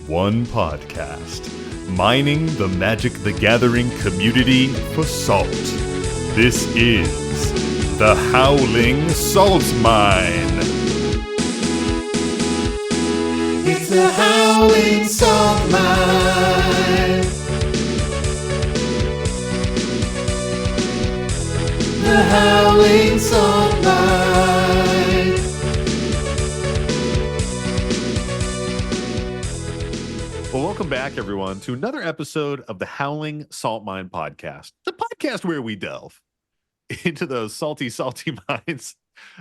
one podcast, mining the Magic the Gathering community for salt. This is the Howling Salt Mine. It's the Howling Salt Mine. The Howling Salt Mine. Well, welcome back, everyone, to another episode of the Howling Salt Mine podcast, the podcast where we delve into those salty mines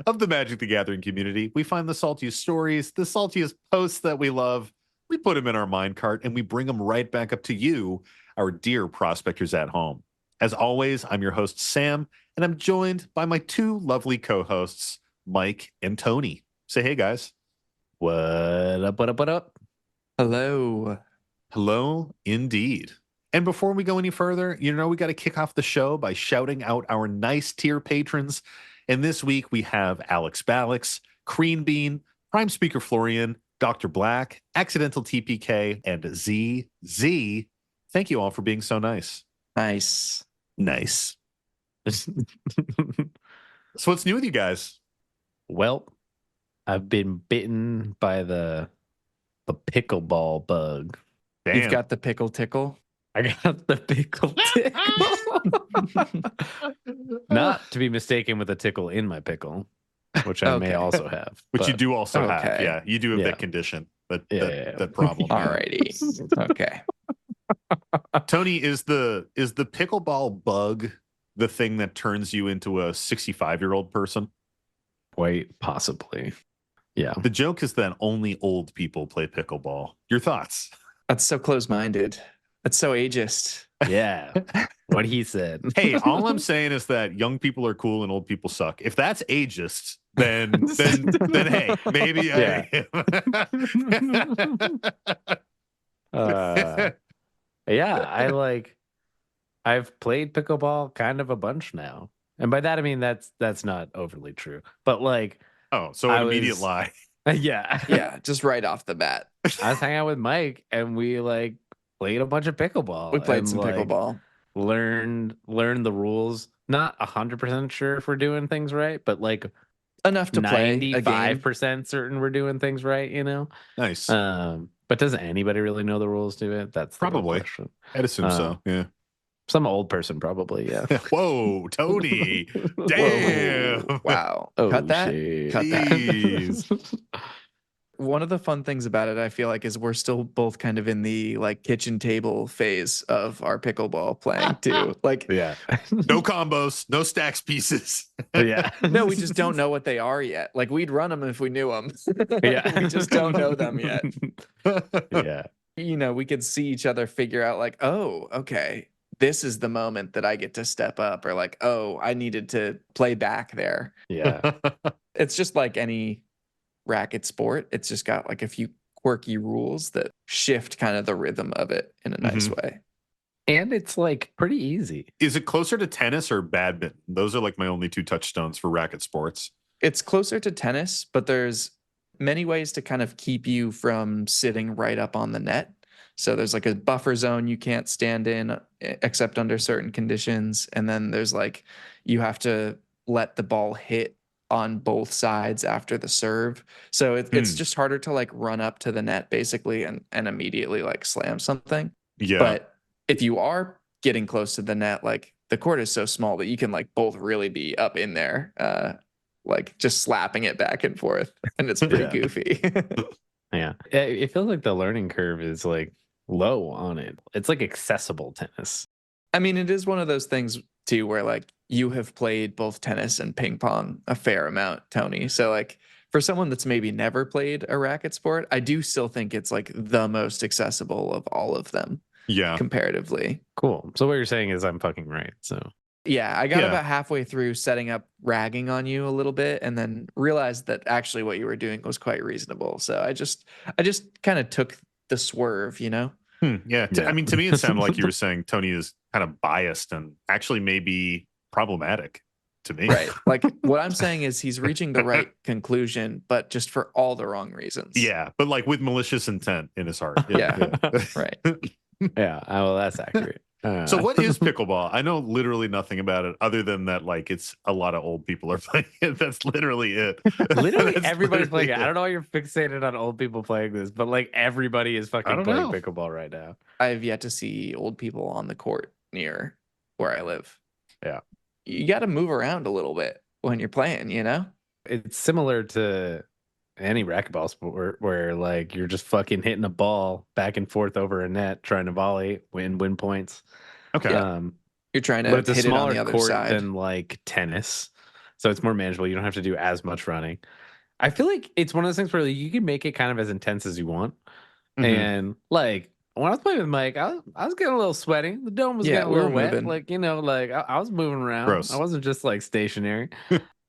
of the Magic the Gathering community. We find the saltiest stories, the saltiest posts that we love. We put them in our mine cart and we bring them right back up to you, our dear prospectors at home. As always, I'm your host, Sam, and I'm joined by my two lovely co-hosts, Mike and Tony. Say hey, guys. What up, what up, what up? Hello. Hello, indeed. And before we go any further, we got to kick off the show by shouting out our nice tier patrons. And this week we have Alex Balix, Crean Bean, Prime Speaker Florian, Dr. Black, Accidental TPK, and ZZ. Thank you all for being so nice. Nice. So what's new with you guys? Well, I've been bitten by the pickleball bug. Damn. You've got the pickle tickle. I got the pickle tickle. Not to be mistaken with a tickle in my pickle, which I may also have. Which you do also have. okay. Yeah, you do have that condition, that problem. Alrighty. Okay. Tony, is the pickleball bug the thing that turns you into a 65-year-old person? Quite possibly. Yeah. The joke is that only old people play pickleball. Your thoughts? That's so close-minded. That's so ageist. Yeah. What he said. Hey, all I'm saying is that young people are cool and old people suck. If that's ageist, then hey, maybe Yeah. I've played pickleball kind of a bunch now. And by that I mean that's not overly true. But so an immediate lie. Yeah. Yeah, just right off the bat. I was hanging out with Mike and we played a bunch of pickleball. We played and, some pickleball. Learned the rules. Not 100% sure if we're doing things right, but Enough to play a game. 95% certain we're doing things right, Nice. But does anybody really know the rules to it? That's the real Probably. question. I'd assume so. Yeah. Some old person probably, yeah. Whoa, Tony. Damn. Whoa. Wow. Oh, Cut that. shit. Cut that. Jeez. One of the fun things about it, I feel like, is we're still both kind of in the kitchen table phase of our pickleball playing too. Yeah. No combos, no stacks pieces. Yeah. No, we just don't know what they are yet. We'd run them if we knew them. Yeah. We just don't know them yet. Yeah. We could see each other figure out oh, okay, this is the moment that I get to step up, or oh, I needed to play back there. Yeah. It's just like any racket sport. It's just got a few quirky rules that shift kind of the rhythm of it in a nice way. And it's pretty easy. Is it closer to tennis or badminton? Those are my only two touchstones for racket sports. It's closer to tennis, but there's many ways to kind of keep you from sitting right up on the net. So there's a buffer zone you can't stand in except under certain conditions. And then there's you have to let the ball hit on both sides after the serve. So it's just harder to run up to the net basically and immediately slam something. Yeah. But if you are getting close to the net, the court is so small that you can both really be up in there, just slapping it back and forth. And it's pretty goofy. Yeah. It feels like the learning curve is low on it. It's accessible tennis. I mean, it is one of those things too where you have played both tennis and ping pong a fair amount, Tony. So for someone that's maybe never played a racket sport, I do still think it's the most accessible of all of them. Yeah. Comparatively. Cool. So what you're saying is I'm fucking right. So yeah, I got about halfway through setting up ragging on you a little bit and then realized that actually what you were doing was quite reasonable. So I just kind of took the swerve, Yeah. I mean, to me, it sounded like you were saying Tony is kind of biased and actually maybe problematic. to me. Right. Like what I'm saying is he's reaching the right conclusion, but just for all the wrong reasons. Yeah, but like with malicious intent in his heart. Yeah. Right. Yeah, well, that's accurate. So what is pickleball? I know literally nothing about it other than that like it's a lot of old people are playing it. That's literally it. Literally That's everybody's literally playing it. I don't know why you're fixated on old people playing this, but like everybody is fucking don't playing know. pickleball right now. I have yet to see old people on the court near where I live. Yeah. You got to move around a little bit when you're playing, you know? It's similar to any racquetball sport where like you're just fucking hitting a ball back and forth over a net, trying to volley, win points. Okay. You're trying to But it's a hit it on smaller the other court side. than like tennis, so it's more manageable. You don't have to do as much running. I feel like it's one of those things where you can make it kind of as intense as you want. Mhm. And like when I was playing with Mike, I was getting a little sweaty. The dome was Yeah, getting a we were little wet. moving. Like, you know, like I was moving around. Gross. I wasn't just like stationary.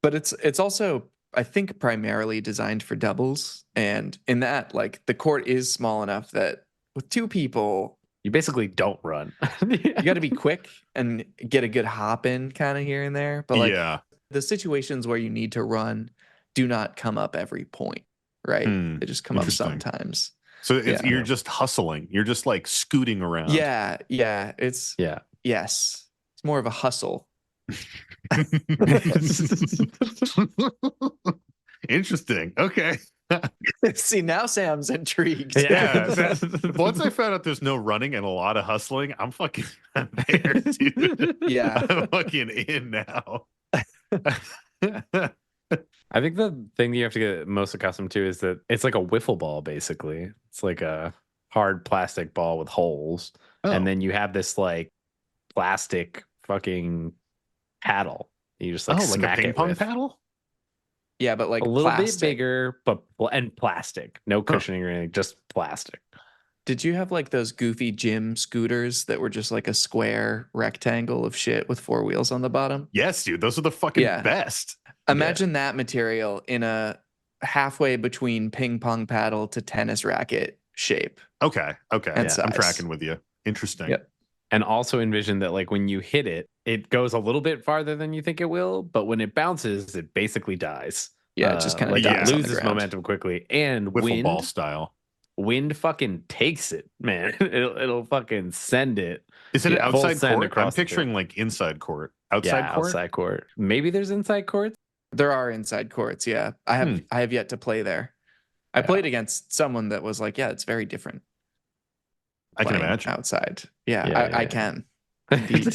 But it's also, I think, primarily designed for doubles. And in that, like the court is small enough that with two people, You basically don't run. you got to be quick and get a good hop in kind of here and there. But like yeah. the situations where you need to run do not come up every point, right? They just come up Interesting. sometimes. So it's, Yeah. you're just hustling. You're just like scooting around. Yeah. It's, Yeah. yes, it's more of a hustle. Interesting. Okay. See, now Sam's intrigued. Yeah. Once I found out there's no running and a lot of hustling, I'm fucking there, dude. Yeah. I'm fucking in now. I think the thing that you have to get most accustomed to is that it's like a wiffle ball, basically. It's like a hard plastic ball with holes. Oh. And then you have this like plastic fucking paddle. You just like like a smack ping it pong with. paddle? Yeah, but like A little plastic. bit bigger, but and plastic. No cushioning or anything, just plastic. Did you have like those goofy gym scooters that were just like a square rectangle of shit with four wheels on the bottom? Yes, dude. Those are the fucking Yeah. best. Imagine that material in a halfway between ping pong paddle to tennis racket shape. Okay. Okay. And I'm size. tracking with you. Interesting. Yep. And also envision that like when you hit it, it goes a little bit farther than you think it will, but when it bounces, it basically dies. Yeah, it just kind of like dies it on loses momentum quickly. And Wiffle ball style. wind fucking takes it, man. It'll fucking send it. Is it an Yeah, full outside send court? I'm across the picturing field. like inside court. Outside court? Outside court. Maybe there's inside courts. There are inside courts. Yeah, I have yet to play there. I played against someone that was like, yeah, it's very different. I can playing imagine. outside. Yeah, Yeah, I can. Indeed.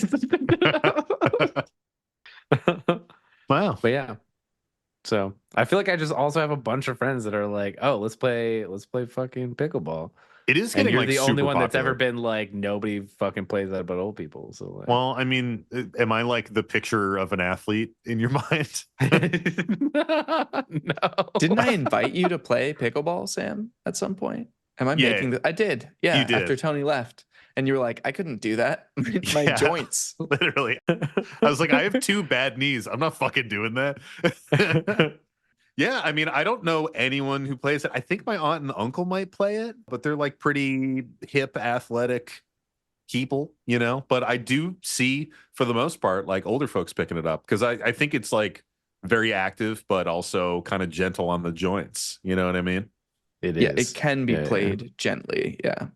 Wow. But yeah. So I feel like I just also have a bunch of friends that are like, oh, let's play fucking pickleball. It is And getting you're like the only super one that's ever popular. been like, nobody fucking plays that but old people. So like, Well, I mean, am I like the picture of an athlete in your mind? no. Didn't I invite you to play pickleball, Sam, at some point? Am I Yeah. making the? I did. Yeah, You did. after Tony left. And you were like, I couldn't do that. My Yeah. joints. Literally. I was like, I have 2 bad knees. I'm not fucking doing that. Yeah, I mean, I don't know anyone who plays it. I think my aunt and uncle might play it, but they're like pretty hip, athletic people, you know? But I do see, for the most part, like older folks picking it up because I think it's like very active, but also kind of gentle on the joints. You know what I mean? It Yeah, is. it can be Yeah, yeah. played gently. Yeah.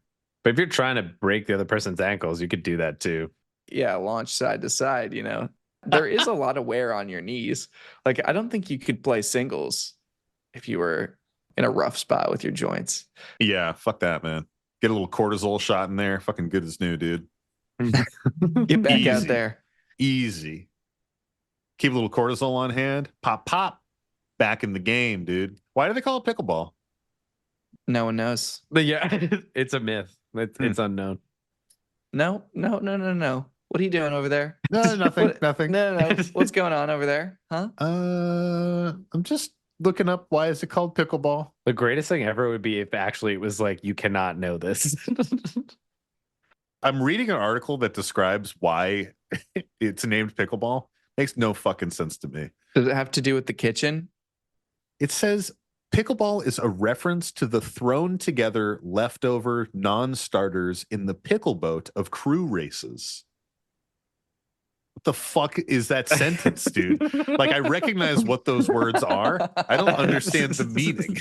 But if you're trying to break the other person's ankles, you could do that too. Yeah, launch side to side, you know. There is a lot of wear on your knees. Like, I don't think you could play singles if you were in a rough spot with your joints. Yeah, fuck that, man. Get a little cortisol shot in there. Fucking good as new, dude. Get back out Easy. there. Easy. Keep a little cortisol on hand. Pop, pop. Back in the game, dude. Why do they call it pickleball? No one knows. But yeah, it's a myth. It's unknown. No. What are you doing over there? No, nothing. What- Nothing. No. What's going on over there? Huh? I'm just looking up why is it called pickleball. The greatest thing ever would be if actually it was like, you cannot know this. I'm reading an article that describes why it's named pickleball. Makes no fucking sense to me. Does it have to do with the kitchen? It says pickleball is a reference to the thrown together leftover non-starters in the pickle boat of crew races. what the fuck is that sentence, dude? Like, I recognize what those words are. I don't understand the meaning.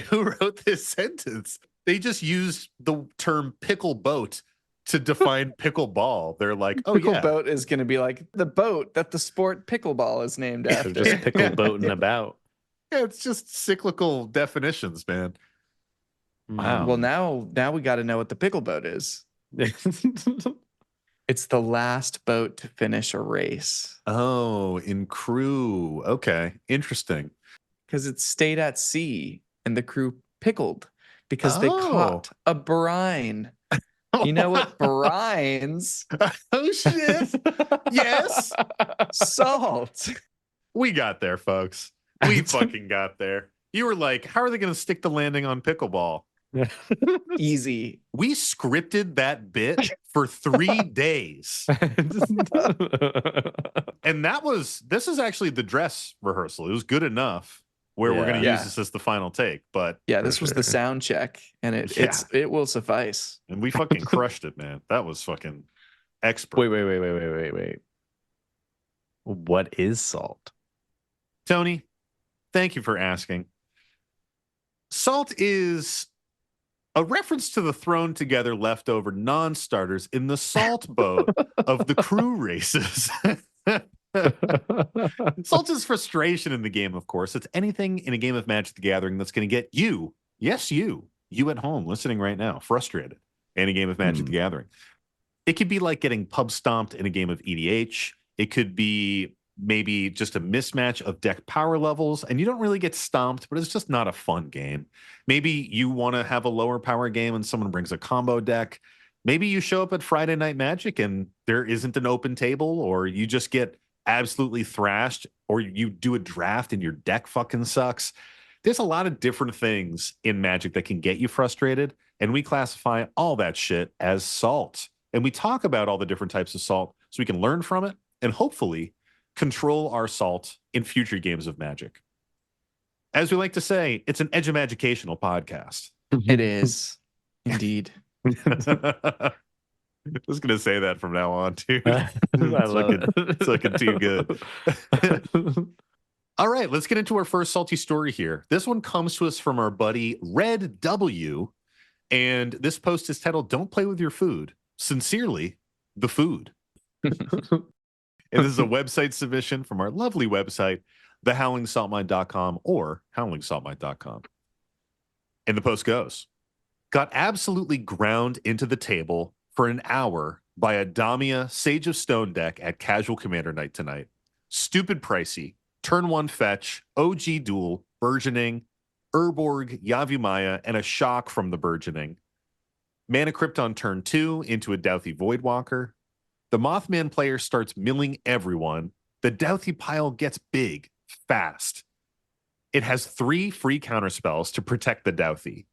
Who wrote this sentence? They just used the term pickle boat to define pickleball. They're like, oh, Pickle yeah. boat is going to be like the boat that the sport pickleball is named They're after. just pickle boating about. Yeah, it's just cyclical definitions, man. Wow. Well, now we got to know what the pickle boat is. It's the last boat to finish a race Oh, in crew. Okay, interesting. because it stayed at sea and the crew pickled because they Oh. caught a brine. You know what brines? Oh, shit. Yes. Salt. We got there, folks. We fucking got there. You were like, how are they going to stick the landing on pickleball? Easy. We scripted that bit for 3 days. And this is actually the dress rehearsal. It was good enough where we're going to Yeah. use this as the final take. But Yeah, this was the sound check, and it will suffice. and we fucking crushed it, man. That was fucking expert. Wait. What is salt? Tony, thank you for asking. Salt is a reference to the thrown together leftover non-starters in the salt boat of the crew races. Salt is frustration in the game, of course. It's anything in a game of Magic the Gathering that's going to get you, yes, you at home listening right now, frustrated in a game of Magic the Gathering. It could be like getting pub stomped in a game of EDH. It could be maybe just a mismatch of deck power levels, and you don't really get stomped, but it's just not a fun game. Maybe you want to have a lower power game and someone brings a combo deck. Maybe you show up at Friday Night Magic and there isn't an open table, or you just get absolutely thrashed, or you do a draft and your deck fucking sucks. There's a lot of different things in Magic that can get you frustrated, and we classify all that shit as salt. And we talk about all the different types of salt so we can learn from it and hopefully control our salt in future games of Magic. As we like to say, it's an edumagicational podcast. It is indeed. I was going to say that from now on, too. It's looking too good. All right, let's get into our first salty story here. This one comes to us from our buddy Red W. And this post is titled, "Don't Play With Your Food. Sincerely, the Food." And this is a website submission from our lovely website, thehowlingsaltmine.com or howlingsaltmine.com. And the post goes, "Got absolutely ground into the table for an hour by a Damia Sage of Stone deck at Casual Commander Night tonight. Stupid pricey. Turn 1 fetch, OG duel, burgeoning, Urborg, Yavimaya, and a shock from the burgeoning. Mana Crypt on turn 2 into a Douthie Voidwalker. The Mothman player starts milling everyone. The Douthie pile gets big, fast. It has 3 free counterspells to protect the Douthie.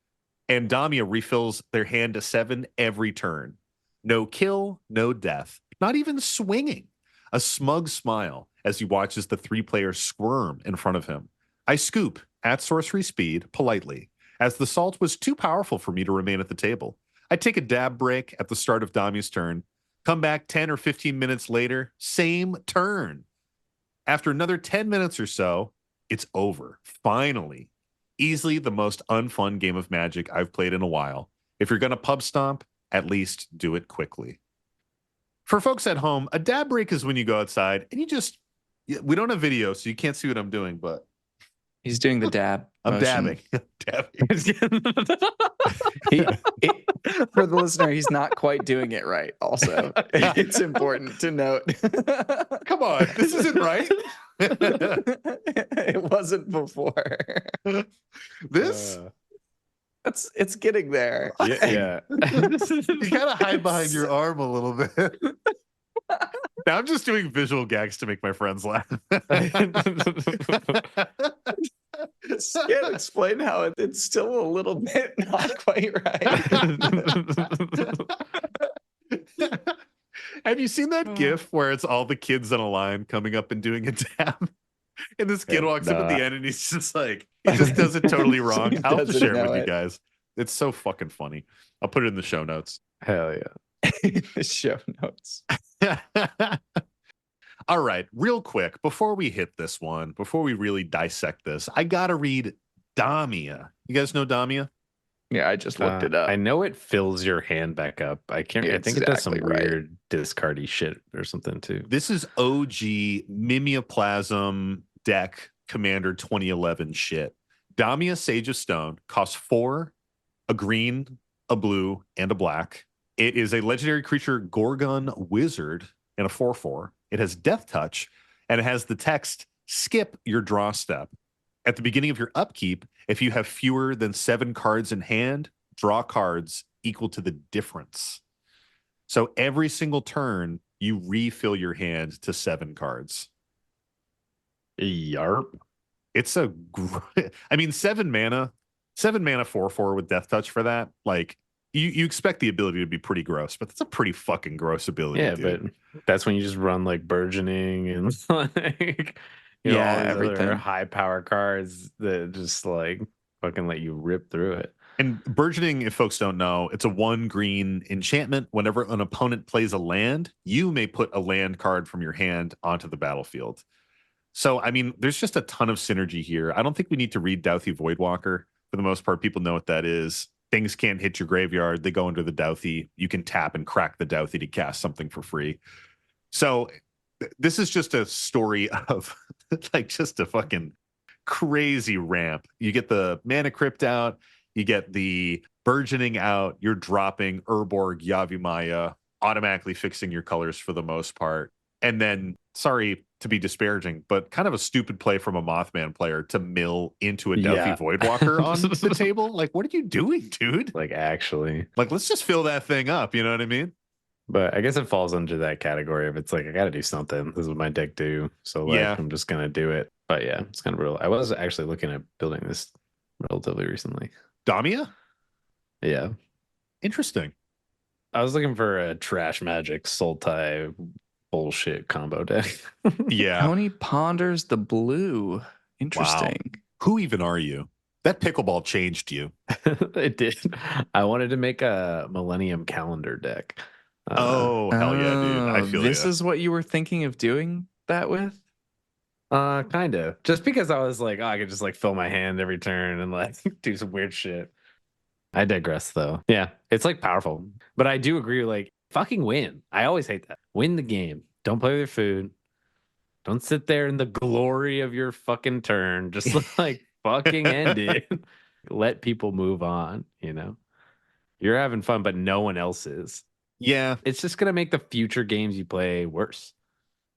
And Damia refills their hand to 7 every turn. No kill, no death, not even swinging. A smug smile as he watches the 3 players squirm in front of him. I scoop at sorcery speed politely, as the salt was too powerful for me to remain at the table. I take a dab break at the start of Damia's turn, come back 10 or 15 minutes later, same turn. After another 10 minutes or so, it's over. Finally. Easily the most unfun game of Magic I've played in a while. If you're going to pub stomp, at least do it quickly." For folks at home, a dab break is when you go outside and we don't have video, so you can't see what I'm doing, but He's doing the dab. I'm motion. dabbing. For the listener, he's not quite doing it right. Also, it's important to note. Come on, this isn't right. It wasn't before. This? It's getting there. Yeah. You gotta hide behind your arm a little bit. Now I'm just doing visual gags to make my friends laugh. Can't explain how it's still a little bit not quite right. Have you seen that GIF where it's all the kids on a line coming up and doing a dab? And this kid walks up at the end and he's just like, he just does it totally wrong. I'll have to share it with you guys. It's so fucking funny. I'll put it in the show notes. Hell yeah. The show notes. All right, real quick, before we hit this one, before we really dissect this, I gotta read Damia. You guys know Damia? Yeah, I just looked it up. I know it fills your hand back up. I can't. I think it does some Exactly right. weird discardy shit or something too. This is OG Mimeoplasm deck Commander 2011 shit. Damia Sage of Stone costs 4, a green, a blue, and a black. It is a legendary creature Gorgon Wizard and a 4/4. It has Death Touch, and it has the text, skip your draw step. At the beginning of your upkeep, if you have fewer than 7 cards in hand, draw cards equal to the difference. So every single turn, you refill your hand to 7 cards. Yarp. It's a I mean, 7 mana 4/4 with Death Touch for that. Like, you expect the ability to be pretty gross, but that's a pretty fucking gross ability. Yeah, dude. but that's when you just run like burgeoning and like all these everything. other high power cards that just like fucking let you rip through it. And burgeoning, if folks don't know, it's a 1 green enchantment. Whenever an opponent plays a land, you may put a land card from your hand onto the battlefield. So, I mean, there's just a ton of synergy here. I don't think we need to read Douthie Voidwalker. For the most part, people know what that is. Things can't hit your graveyard. They go into the Douthie. You can tap and crack the Douthie to cast something for free. So this is just a story of like just a fucking crazy ramp. You get the Mana Crypt out. You get the burgeoning out. You're dropping Urborg, Yavimaya, automatically fixing your colors for the most part. And then, sorry to be disparaging, but kind of a stupid play from a Mothman player to mill into a Douthie Voidwalker on the table. Like, what are you doing, dude? Like, actually. Like, let's just fill that thing up. You know what I mean? But I guess it falls under that category of it's like, I got to do something. This is what my deck do. So, like, Yeah. I'm just going to do it. But yeah, it's kind of real. I was actually looking at building this relatively recently. Damia? Yeah. Interesting. I was looking for a trash magic Sultai bullshit combo deck. Yeah. Tony ponders the blue. Interesting. Who even are you? That pickleball changed you. It did. I wanted to make a Millennium Calendar deck. Oh, hell yeah, dude. I feel This ya. is what you were thinking of doing that with? Kind of. Just because I was like, oh, I could just like fill my hand every turn and like do some weird shit. I digress though. Yeah, it's like powerful. But I do agree, like, fucking win. I always hate that. Win the game. Don't play with your food. Don't sit there in the glory of your fucking turn. Just like fucking end it. Let people move on, you know? You're having fun, but no one else is. Yeah. It's just going to make the future games you play worse.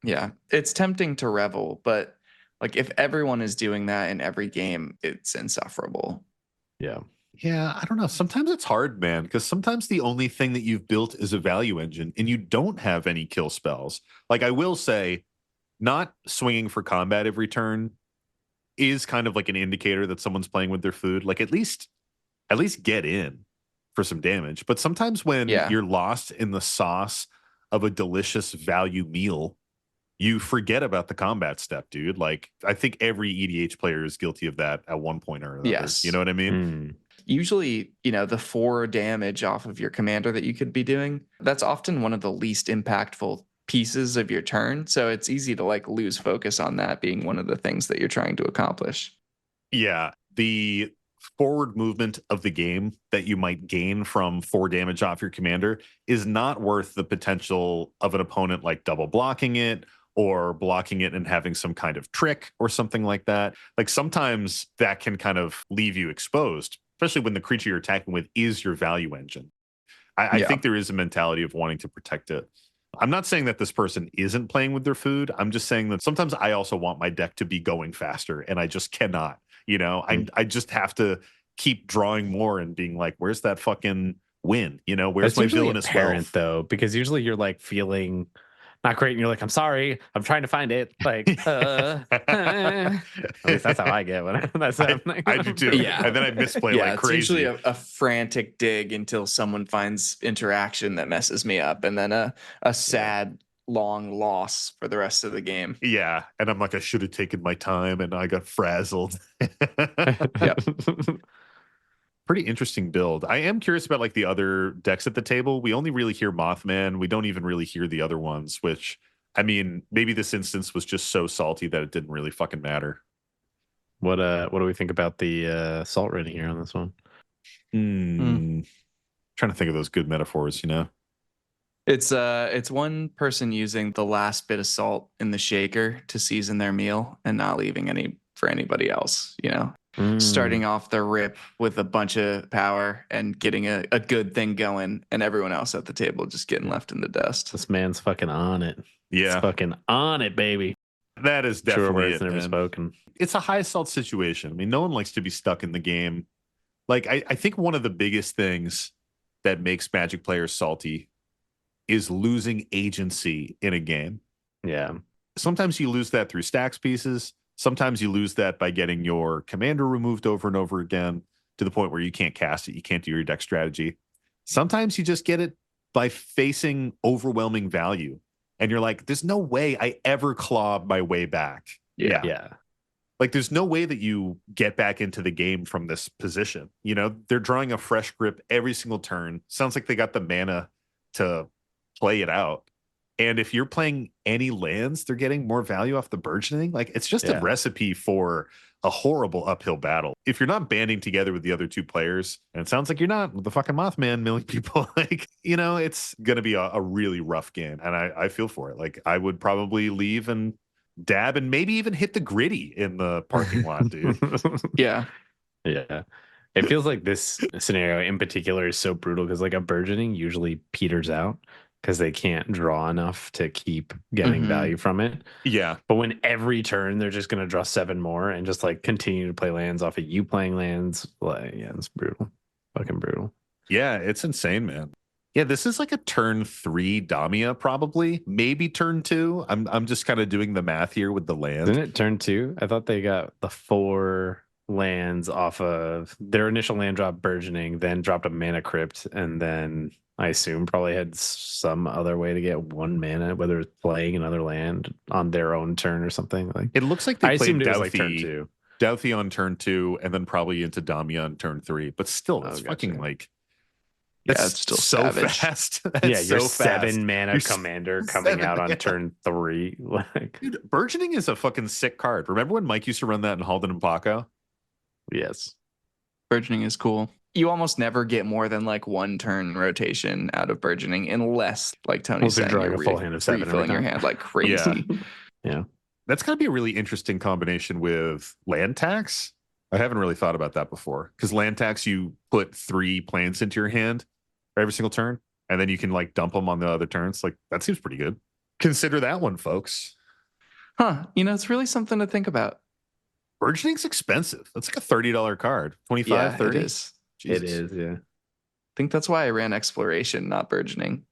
Yeah, it's tempting to revel, but like if everyone is doing that in every game, it's insufferable. Yeah. Yeah, I don't know. Sometimes it's hard, man, because sometimes the only thing that you've built is a value engine and you don't have any kill spells. Like, I will say, not swinging for combat every turn is kind of like an indicator that someone's playing with their food. Like, at least get in for some damage. But sometimes when you're lost in the sauce of a delicious value meal, you forget about the combat step, dude. Like, I think every EDH player is guilty of that at one point or another. Yes. You know what I mean? Usually, you know, the 4 damage off of your commander that you could be doing, that's often one of the least impactful pieces of your turn. So it's easy to like lose focus on that being one of the things that you're trying to accomplish. Yeah. The forward movement of the game that you might gain from 4 damage off your commander is not worth the potential of an opponent like double blocking it or blocking it and having some kind of trick or something like that. Like, sometimes that can kind of leave you exposed, especially when the creature you're attacking with is your value engine. I think there is a mentality of wanting to protect it. I'm not saying that this person isn't playing with their food. I'm just saying that sometimes I also want my deck to be going faster and I just cannot, you know, I just have to keep drawing more and being like, where's that fucking win? You know, where's my villainous apparent wealth? though, because usually you're like feeling not great and you're like, I'm sorry, I'm trying to find it. Like, at least that's how I get when that's happening. I do too. Yeah. And then I misplay like it's crazy. usually a frantic dig until someone finds interaction that messes me up, and then a sad long loss for the rest of the game. Yeah. And I'm like, I should have taken my time and I got frazzled. Yep. Pretty interesting build. I am curious about like the other decks at the table. We only really hear Mothman. We don't even really hear the other ones, which I mean, maybe this instance was just so salty that it didn't really fucking matter. What do we think about the salt rating here on this one? Trying to think of those good metaphors, you know. It's one person using the last bit of salt in the shaker to season their meal and not leaving any for anybody else, you know. Starting off the rip with a bunch of power and getting a good thing going, and everyone else at the table just getting left in the dust. This man's fucking on it. Yeah. He's fucking on it, baby. That is definitely Truer words it, never man. spoken. It's a high salt situation. I mean, no one likes to be stuck in the game. Like, I think one of the biggest things that makes Magic players salty is losing agency in a game. Yeah. Sometimes you lose that through stacks pieces. Sometimes you lose that by getting your commander removed over and over again to the point where you can't cast it. You can't do your deck strategy. Sometimes you just get it by facing overwhelming value. And you're like, there's no way I ever claw my way back. Yeah. Like, there's no way that you get back into the game from this position. You know, they're drawing a fresh grip every single turn. Sounds like they got the mana to play it out. And if you're playing any lands, they're getting more value off the burgeoning. Like, it's just a recipe for a horrible uphill battle. If you're not banding together with the other two players, and it sounds like you're not with the fucking Mothman milling people, like, you know, it's going to be a really rough game. And I feel for it. Like, I would probably leave and dab and maybe even hit the gritty in the parking lot, dude. Yeah. It feels like this scenario in particular is so brutal because like a burgeoning usually peters out because they can't draw enough to keep getting value from it. Yeah. But when every turn they're just going to draw 7 more and just like continue to play lands off of you playing lands, like, yeah, it's brutal. Fucking brutal. Yeah, it's insane, man. Yeah, this is like a turn 3 Damia, probably. Maybe turn 2. I'm just kind of doing the math here with the land. Didn't it turn 2? I thought they got the 4 lands off of their initial land drop burgeoning, then dropped a mana crypt, and then I assume probably had some other way to get 1 mana, whether it's playing another land on their own turn or something. Like, it looks like they I played assumed it was like turn 2. Douthie on turn 2, and then probably into Damia on turn 3. But still, it's fucking like, yeah, it's still so savage. Fast. Yeah, your so 7 mana Your commander coming out on turn 3. Like, dude, burgeoning is a fucking sick card. Remember when Mike used to run that in Halden and Paco? yes. Burgeoning is cool. You almost never get more than like 1 turn rotation out of burgeoning unless, like Tony's saying, drawing you're a full hand of 7 every refilling your time. hand like crazy. Yeah. That's got to be a really interesting combination with land tax. I haven't really thought about that before, because land tax, you put 3 plants into your hand for every single turn, and then you can like dump them on the other turns. Like, that seems pretty good. Consider that one, folks. Huh. You know, it's really something to think about. Burgeoning's expensive. That's like a $30 card. 25, Yeah, 30. it is. Jesus. It is, yeah. I think that's why I ran exploration, not burgeoning.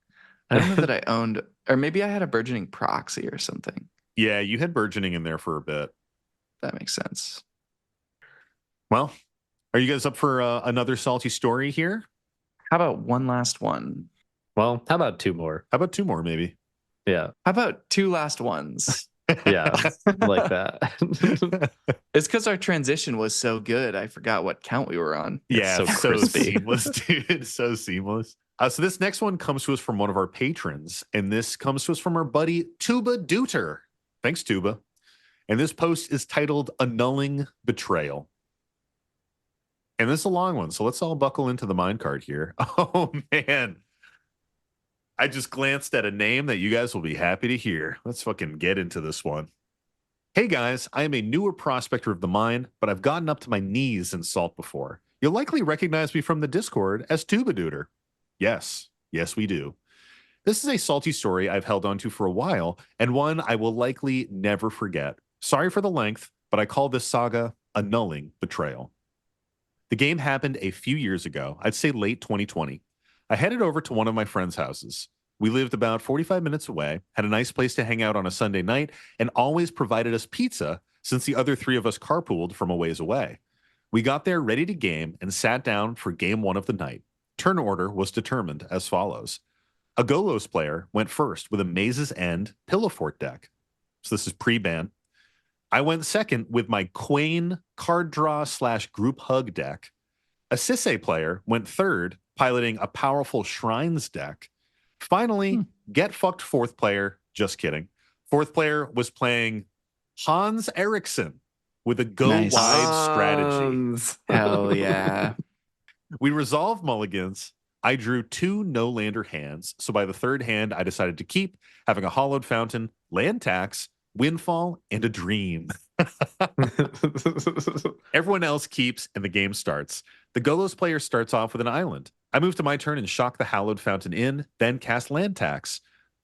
I don't know that I owned, or maybe I had a burgeoning proxy or something. Yeah, you had burgeoning in there for a bit. That makes sense. Well, are you guys up for another salty story here? How about one last one? Well, how about 2 more? How about 2 more, maybe? Yeah. How about 2 last ones? Yeah. Like that. It's because our transition was so good. I forgot what count we were on. Yeah, so so crispy. seamless, dude. So seamless. So this next one comes to us from one of our patrons, and this comes to us from our buddy Tuba Duter. Thanks, Tuba. And this post is titled Annulling Betrayal. And this is a long one, so let's all buckle into the mind card here. Oh, man. I just glanced at a name that you guys will be happy to hear. Let's fucking get into this one. Hey, guys, I am a newer prospector of the mine, but I've gotten up to my knees in salt before. You'll likely recognize me from the Discord as Tuba Duder. Yes, we do. This is a salty story I've held onto for a while, and one I will likely never forget. Sorry for the length, but I call this saga Annulling Betrayal. The game happened a few years ago, I'd say late 2020. I headed over to one of my friend's houses. We lived about 45 minutes away, had a nice place to hang out on a Sunday night, and always provided us pizza since the other 3 of us carpooled from a ways away. We got there ready to game and sat down for game 1 of the night. Turn order was determined as follows. A Golos player went first with a Maze's End Pillow Fort deck. So this is pre-ban. I went second with my Quain card draw / group hug deck. A Sisse player went third, piloting a powerful Shrines deck. Finally, get fucked fourth player. Just kidding. Fourth player was playing Hans Eriksson with a go Nice. wide strategy. Hell yeah. We resolved mulligans. I drew 2 no-lander hands, so by the third hand, I decided to keep having a Hollowed Fountain, land tax, Windfall, and a Dream. Everyone else keeps, and the game starts. The Golos player starts off with an island. I move to my turn and shock the Hallowed Fountain in, then cast land tax.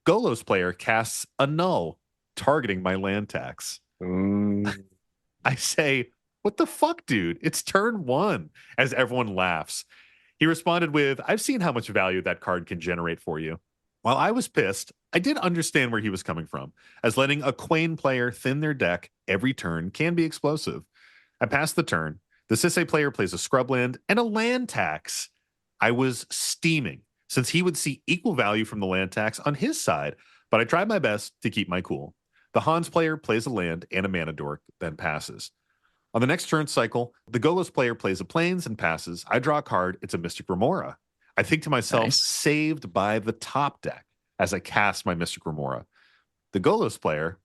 Golos player casts a null, targeting my land tax. I say, "What the fuck, dude? It's turn 1," as everyone laughs. He responded with, "I've seen how much value that card can generate for you." While I was pissed, I did understand where he was coming from, as letting a Quain player thin their deck every turn can be explosive. I passed the turn. The Sisse player plays a scrubland and a land tax. I was steaming, since he would see equal value from the land tax on his side, but I tried my best to keep my cool. The Hans player plays a land and a mana dork, then passes. On the next turn cycle, the Golos player plays a plains and passes. I draw a card. It's a Mystic Remora. I think to myself, Nice. saved by the top deck as I cast my Mystic Remora. The Golos player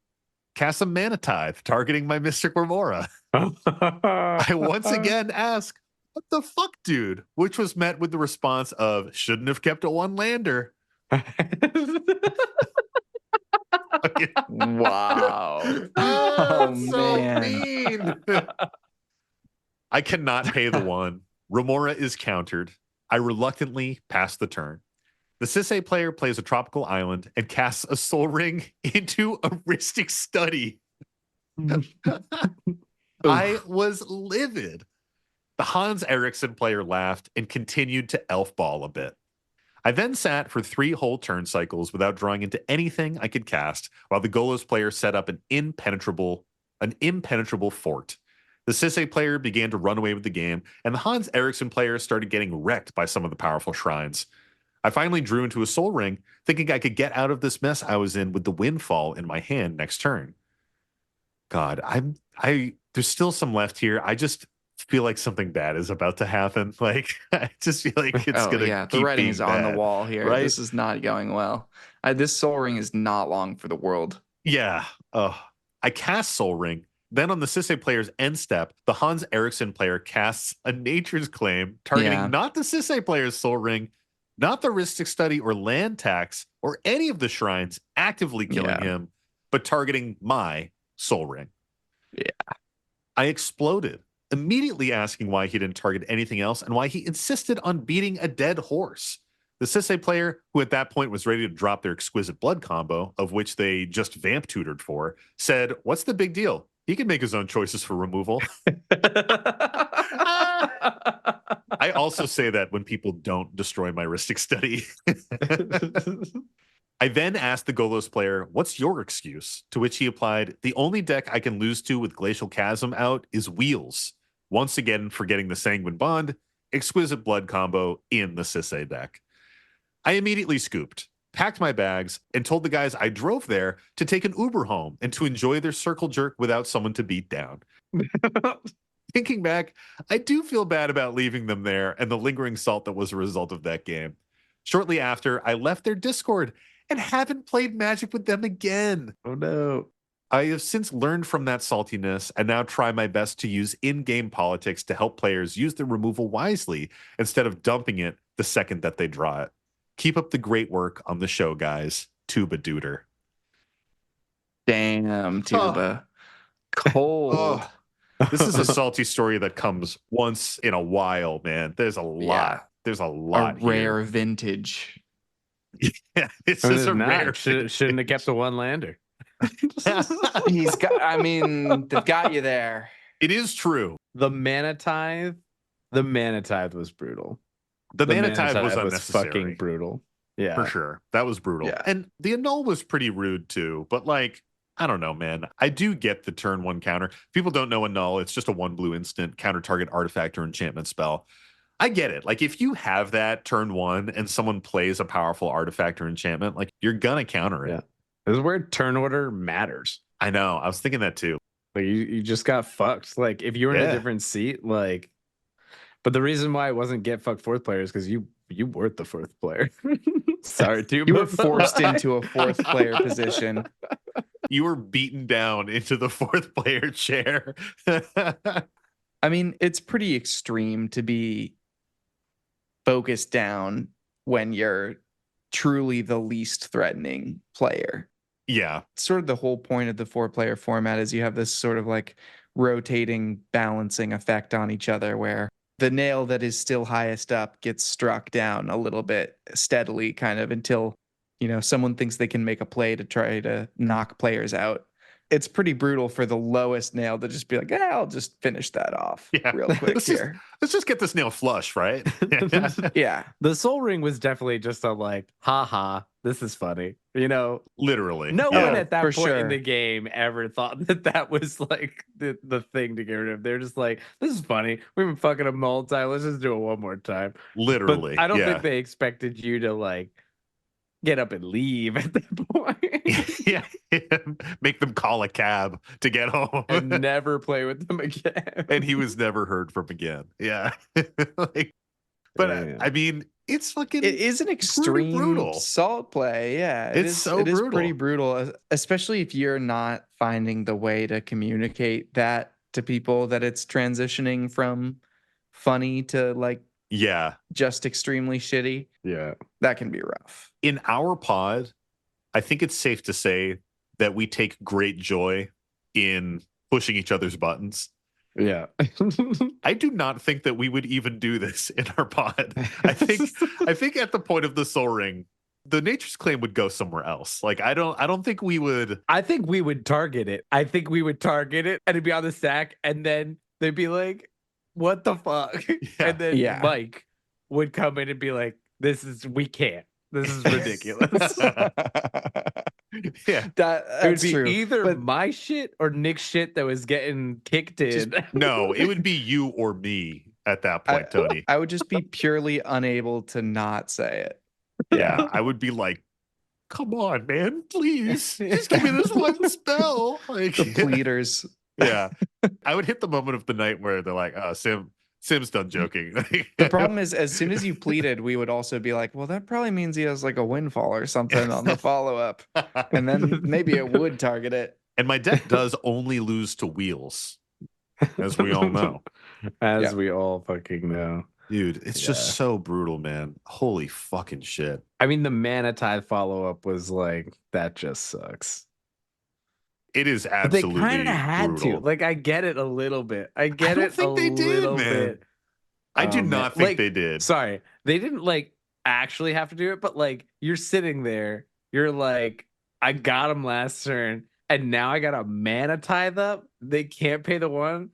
casts a Mana Tithe, targeting my Mystic Remora. I once again ask, "What the fuck, dude?" Which was met with the response of, "Shouldn't have kept a one lander." Wow. Oh, Oh, so man. mean. I cannot pay the one. Remora is countered. I reluctantly pass the turn. The Sisse player plays a tropical island and casts a Soul Ring into a Ristic Study. I was livid. The Hans Eriksson player laughed and continued to elf ball a bit. I then sat for 3 whole turn cycles without drawing into anything I could cast, while the Golos player set up an impenetrable fort. The Sisse player began to run away with the game, and the Hans Eriksson player started getting wrecked by some of the powerful shrines. I finally drew into a Soul Ring, thinking I could get out of this mess I was in with the Windfall in my hand next turn. God, there's still some left here. I just feel like something bad is about to happen. Like, I just feel like it's gonna yeah. The keep writing being is on the bad, wall here. right? This is not going well. This Soul Ring is not long for the world. Yeah. I cast Soul Ring. Then on the Sisse player's end step, the Hans Eriksson player casts a Nature's Claim, targeting Yeah. not the Sisse player's Soul Ring, not the Ristic Study or Land Tax, or any of the shrines actively killing Yeah. him, but targeting my Soul Ring. Yeah. I exploded, immediately asking why he didn't target anything else and why he insisted on beating a dead horse. The Sisse player, who at that point was ready to drop their Exquisite Blood combo, of which they just vamp tutored for, said, "What's the big deal? He can make his own choices for removal." I also say that when people don't destroy my Ristic Study. I then asked the Golos player, "What's your excuse?" To which he applied, "The only deck I can lose to with Glacial Chasm out is Wheels." Once again, forgetting the Sanguine Bond, Exquisite Blood combo in the Sisse deck. I immediately scooped, packed my bags, and told the guys I drove there to take an Uber home and to enjoy their circle jerk without someone to beat down. Thinking back, I do feel bad about leaving them there and the lingering salt that was a result of that game. Shortly after, I left their Discord and haven't played Magic with them again. Oh no. I have since learned from that saltiness and now try my best to use in-game politics to help players use their removal wisely instead of dumping it the second that they draw it. Keep up the great work on the show, guys. Tuba Duder. Damn, Tuba. Cold. This is a salty story that comes once in a while, man. There's a lot. Yeah. There's a A lot rare here. vintage. Yeah, it's I mean, just it's a not. rare. Shouldn't have kept the one lander. He's got, I mean, they've got you there. It is true. The Mana Tithe was brutal. The Mana Tithe was unnecessary. fucking brutal. Yeah. For sure. That was brutal. Yeah. And the annul was pretty rude too. But like, I don't know, man. I do get the turn 1 counter. People don't know annul. It's just a 1 blue instant counter target artifact or enchantment spell. I get it. Like if you have that turn 1 and someone plays a powerful artifact or enchantment, like you're gonna counter it. Yeah. This is where turn order matters. I know. I was thinking that too. Like you just got fucked. Like if you were in Yeah. a different seat, like But the reason why it wasn't get fucked fourth player is because you weren't the fourth player. Sorry, dude. You were forced into a fourth player position. You were beaten down into the fourth player chair. I mean, it's pretty extreme to be focused down when you're truly the least threatening player. Yeah. Sort of the whole point of the 4-player format is you have this sort of like rotating balancing effect on each other where the nail that is still highest up gets struck down a little bit steadily kind of until, you know, someone thinks they can make a play to try to knock players out. It's pretty brutal for the lowest nail to just be like, I'll just finish that off real quick here. Let's just get this nail flush, right? Yeah. The Soul Ring was definitely just a like, haha, this is funny. You know, Literally. no Yeah. one at that for point in sure. the game ever thought that that was like the thing to get rid of. They're just like, this is funny. We've been fucking them all the time. Let's just do it one more time. Literally. But I don't yeah. think they expected you to like get up and leave at that point. Yeah. Make them call a cab to get home. And never play with them again. And he was never heard from again. Yeah. Like, but Yeah. I mean, it's fucking It is an extreme brutal. salt play. Yeah. It's so it is brutal. pretty brutal, especially if you're not finding the way to communicate that to people that it's transitioning from funny to like Yeah. just extremely shitty. Yeah. That can be rough. In our pod, I think it's safe to say that we take great joy in pushing each other's buttons. Yeah. I do not think that we would even do this in our pod. I think at the point of the Soul Ring, the Nature's Claim would go somewhere else. Like I don't think we would. I think we would target it. I think we would target it and it'd be on the stack, and then they'd be like, what the fuck? And then Yeah. Mike would come in and be like, we can't. This is ridiculous. Yeah. It would That's be true. either But my shit or Nick's shit that was getting kicked in. No, it would be you or me at that point, Tony. I would just be purely unable to not say it. Yeah, I would be like, come on, man, please. Just give me this one spell. Like, The pleaders. yeah. I would hit the moment of the night where they're like, Sim's done joking. The problem is, as soon as you pleaded, we would also be like, well, that probably means he has like a windfall or something on the follow-up. And then maybe it would target it. And my deck does only lose to wheels, as we all know. As Yeah. we all fucking know. Dude, it's Yeah. just so brutal, man. Holy fucking shit. I mean, the Mana Tithe follow-up was like, that just sucks. It is But absolutely they kind of had brutal. to. Like, I get it a little bit. I don't get it think a they did, little man. bit. I do Oh, man. not think Like, they did. Sorry, they didn't like actually have to do it, but like you're sitting there, you're like, I got him last turn, and now I got a Mana Tithe up. They can't pay the one.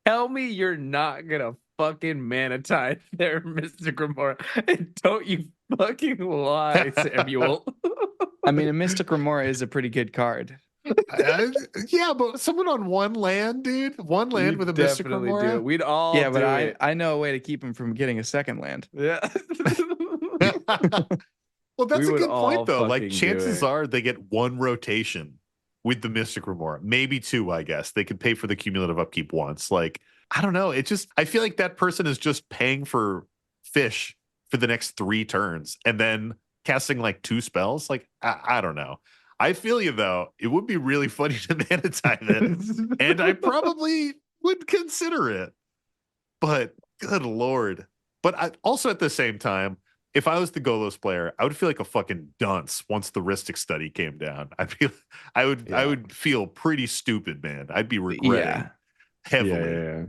Tell me you're not gonna fucking Mana Tithe there, Mr. Grimora. And don't you fucking lie, Samuel. I mean, a Mystic Remora is a pretty good card. Yeah, but someone on one land, dude. One land You'd with a Mystic definitely do it. Remora. We'd all Yeah, but do it. I know a way to keep him from getting a second land. Yeah. Well, that's We a would good point, all though. Like, fucking do chances it. are they get one rotation with the Mystic Remora, maybe two. I guess they could pay for the cumulative upkeep once. Like, I don't know. It just, I feel like that person is just paying for fish for the next 3 turns and then casting like 2 spells. Like, I don't know. I feel you though. It would be really funny to Mana Tithe it, and I probably would consider it. But good lord. But I also at the same time, if I was the Golos player, I would feel like a fucking dunce once the Ristic study came down. I would feel pretty stupid, man. I'd be regretting heavily.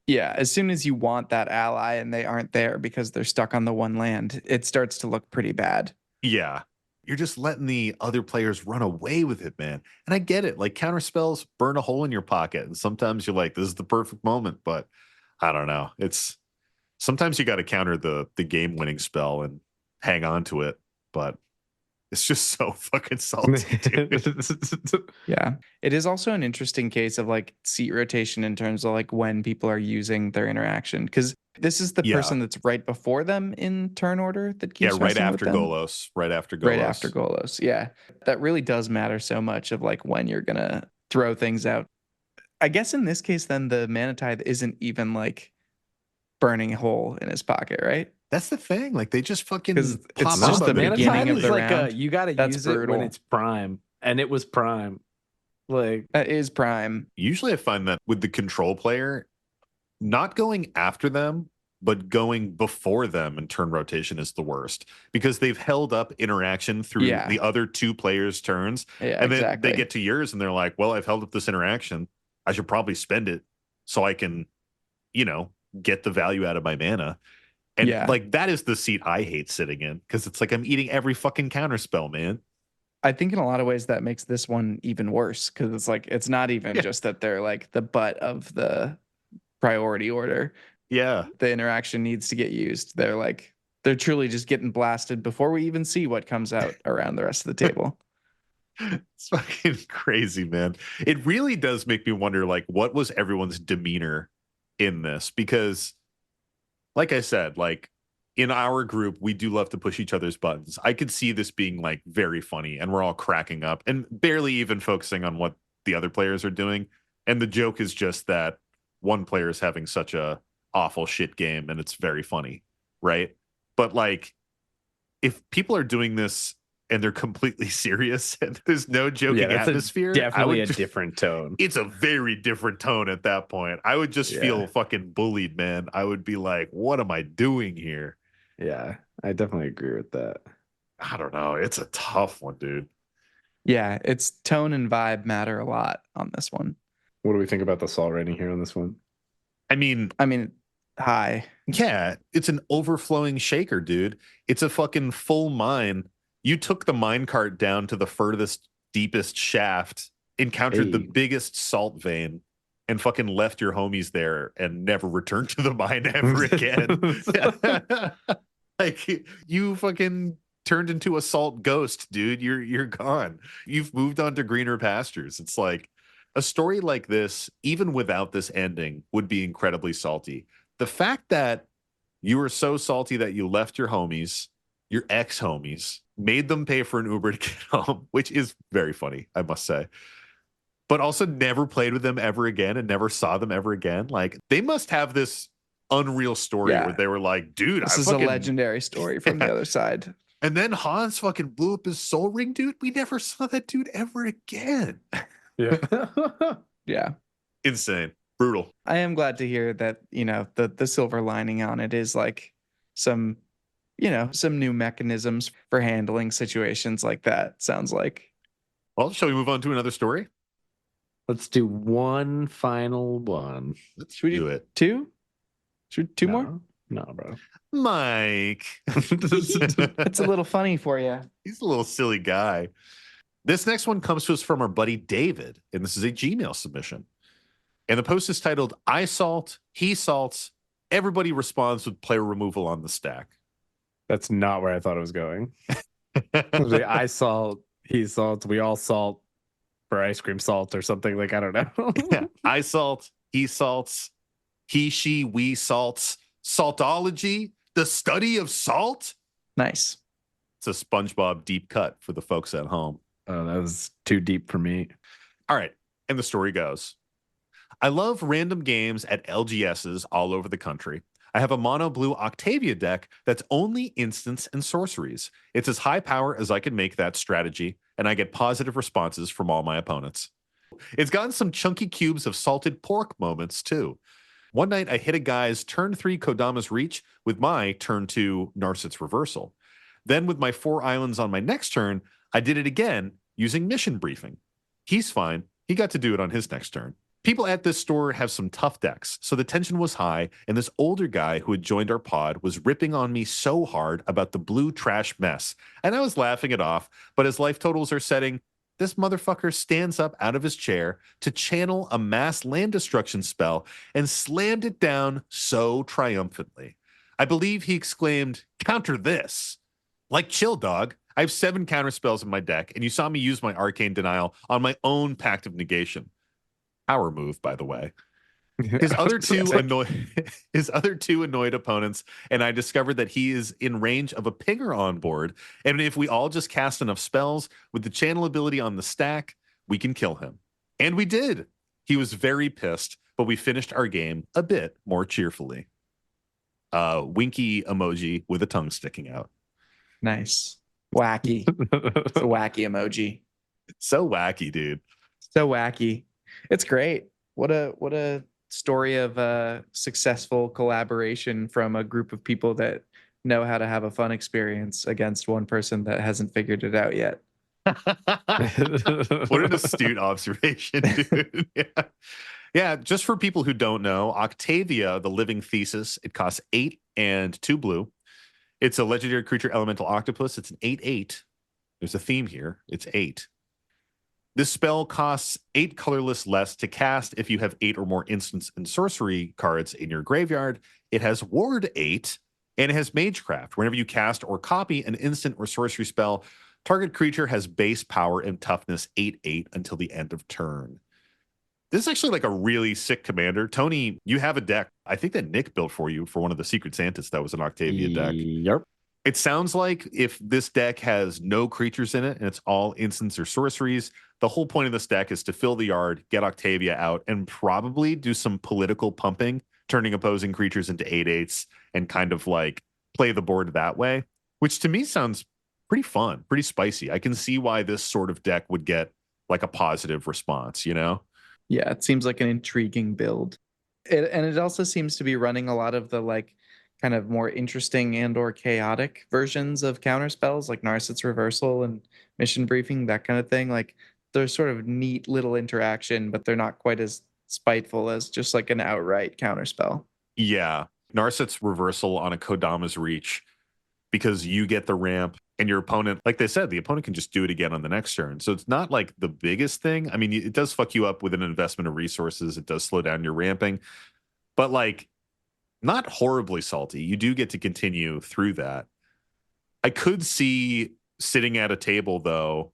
Yeah, as soon as you want that ally and they aren't there because they're stuck on the one land, it starts to look pretty bad. Yeah. You're just letting the other players run away with it, man. And I get it. Like counter spells burn a hole in your pocket. And sometimes you're like, this is the perfect moment. But I don't know. It's sometimes you got to counter the game winning spell and hang on to it. But it's just so fucking salty, dude. Yeah. It is also an interesting case of like seat rotation in terms of like when people are using their interaction. Because this is the Yeah. person that's right before them in turn order that keeps Yeah, right messing with after them. Golos. Right after Golos. Right after Golos. Yeah. That really does matter so much of like when you're going to throw things out. I guess in this case, then the Mana Tithe isn't even like burning hole in his pocket, right? That's the thing. Like they just fucking Because pop it's up just the at any beginning point. of is the like round. you got to That's use it when brutal. it's prime, and it was prime. Like That is prime. Usually I find that with the control player, not going after them, but going before them in turn rotation is the worst because they've held up interaction through Yeah. the other two players' turns. Yeah, And then exactly. they get to yours and they're like, well, I've held up this interaction. I should probably spend it so I can, get the value out of my mana. And Yeah. like that is the seat I hate sitting in because it's like I'm eating every fucking counter spell, man. I think in a lot of ways that makes this one even worse because it's like it's not even just that they're like the butt of the priority order. Yeah. The interaction needs to get used. They're truly just getting blasted before we even see what comes out around the rest of the table. It's fucking crazy, man. It really does make me wonder, like, what was everyone's demeanor in this? Because, like I said, like in our group, we do love to push each other's buttons. I could see this being like very funny, and we're all cracking up and barely even focusing on what the other players are doing. And the joke is just that one player is having such a awful shit game, and it's very funny, right? But like, if people are doing this and they're completely serious and there's no joking that's atmosphere, definitely a different tone. It's a very different tone at that point. I would just feel fucking bullied, man. I would be like, what am I doing here? Yeah, I definitely agree with that. I don't know. It's a tough one, dude. Yeah, it's tone and vibe matter a lot on this one. What do we think about the salt rating here on this one? I mean, high. yeah, it's an overflowing shaker, dude. It's a fucking full mine. You took the mine cart down to the furthest, deepest shaft, encountered the biggest salt vein, and fucking left your homies there and never returned to the mine ever again. Like you fucking turned into a salt ghost, dude. You're gone. You've moved on to greener pastures. It's like a story like this, even without this ending, would be incredibly salty. The fact that you were so salty that you left your homies, your ex-homies, made them pay for an Uber to get home, which is very funny, I must say. But also never played with them ever again and never saw them ever again. Like they must have this unreal story where they were like, dude, this is a legendary story from the other side. And then Hans fucking blew up his soul ring, dude. We never saw that dude ever again. Yeah. Yeah. Insane. Brutal. I am glad to hear that, the silver lining on it is like some new mechanisms for handling situations like that. Sounds like. Well, shall we move on to another story? Let's do one final one. Should we do it? Two? Should two more? No, bro. Mike. It's a little funny for you. He's a little silly guy. This next one comes to us from our buddy David, and this is a Gmail submission. And the post is titled, I salt, he salts, everybody responds with player removal on the stack. That's not where I thought it was going. I salt, he salts, we all salt for ice cream salt or something. Like, I don't know. Yeah. I salt, he salts, he, she, we salts, saltology, the study of salt. Nice. It's a SpongeBob deep cut for the folks at home. Oh, that was too deep for me. All right. And the story goes, I love random games at LGSs all over the country. I have a mono blue Octavia deck that's only instants and sorceries. It's as high power as I can make that strategy, and I get positive responses from all my opponents. It's gotten some chunky cubes of salted pork moments, too. One night, I hit a guy's turn 3 Kodama's Reach with my turn 2 Narset's Reversal. Then, with my 4 islands on my next turn, I did it again using Mission Briefing. He's fine. He got to do it on his next turn. People at this store have some tough decks, so the tension was high, and this older guy who had joined our pod was ripping on me so hard about the blue trash mess, and I was laughing it off, but as life totals are setting, this motherfucker stands up out of his chair to channel a mass land destruction spell and slammed it down so triumphantly. I believe he exclaimed, "Counter this." Like, chill, dog. I have 7 counter spells in my deck, and you saw me use my Arcane Denial on my own Pact of Negation. Power move, by the way. His other two annoyed opponents, and I discovered that he is in range of a pinger on board, and if we all just cast enough spells with the channel ability on the stack, we can kill him. And we did. He was very pissed, but we finished our game a bit more cheerfully. winky emoji with a tongue sticking out. Nice. Wacky. It's a wacky emoji. So wacky, dude. So wacky. It's great. What a story of successful collaboration from a group of people that know how to have a fun experience against one person that hasn't figured it out yet. What an astute observation, dude. Yeah. Yeah, just for people who don't know, Octavia, the living thesis, it costs 8 and 2 blue. It's a legendary creature elemental octopus. It's an 8/8. There's a theme here. It's 8. This spell costs 8 colorless less to cast if you have 8 or more instants and sorcery cards in your graveyard. It has ward 8 and it has magecraft. Whenever you cast or copy an instant or sorcery spell, target creature has base power and toughness 8/8 until the end of turn. This is actually like a really sick commander. Tony, you have a deck. I think that Nick built for you for one of the Secret Santas that was an Octavia deck. Yep. It sounds like if this deck has no creatures in it and it's all instants or sorceries, the whole point of this deck is to fill the yard, get Octavia out, and probably do some political pumping, turning opposing creatures into 8/8s and kind of like play the board that way, which to me sounds pretty fun, pretty spicy. I can see why this sort of deck would get like a positive response, you know? Yeah, it seems like an intriguing build. And it also seems to be running a lot of the like kind of more interesting and or chaotic versions of counter spells like Narset's Reversal and Mission Briefing, that kind of thing. Like they're sort of neat little interaction, but they're not quite as spiteful as just like an outright counter spell. Yeah. Narset's Reversal on a Kodama's Reach, because you get the ramp and your opponent, like they said, the opponent can just do it again on the next turn. So it's not like the biggest thing. I mean, it does fuck you up with an investment of resources. It does slow down your ramping, but like not horribly salty. You do get to continue through that. I could see sitting at a table though,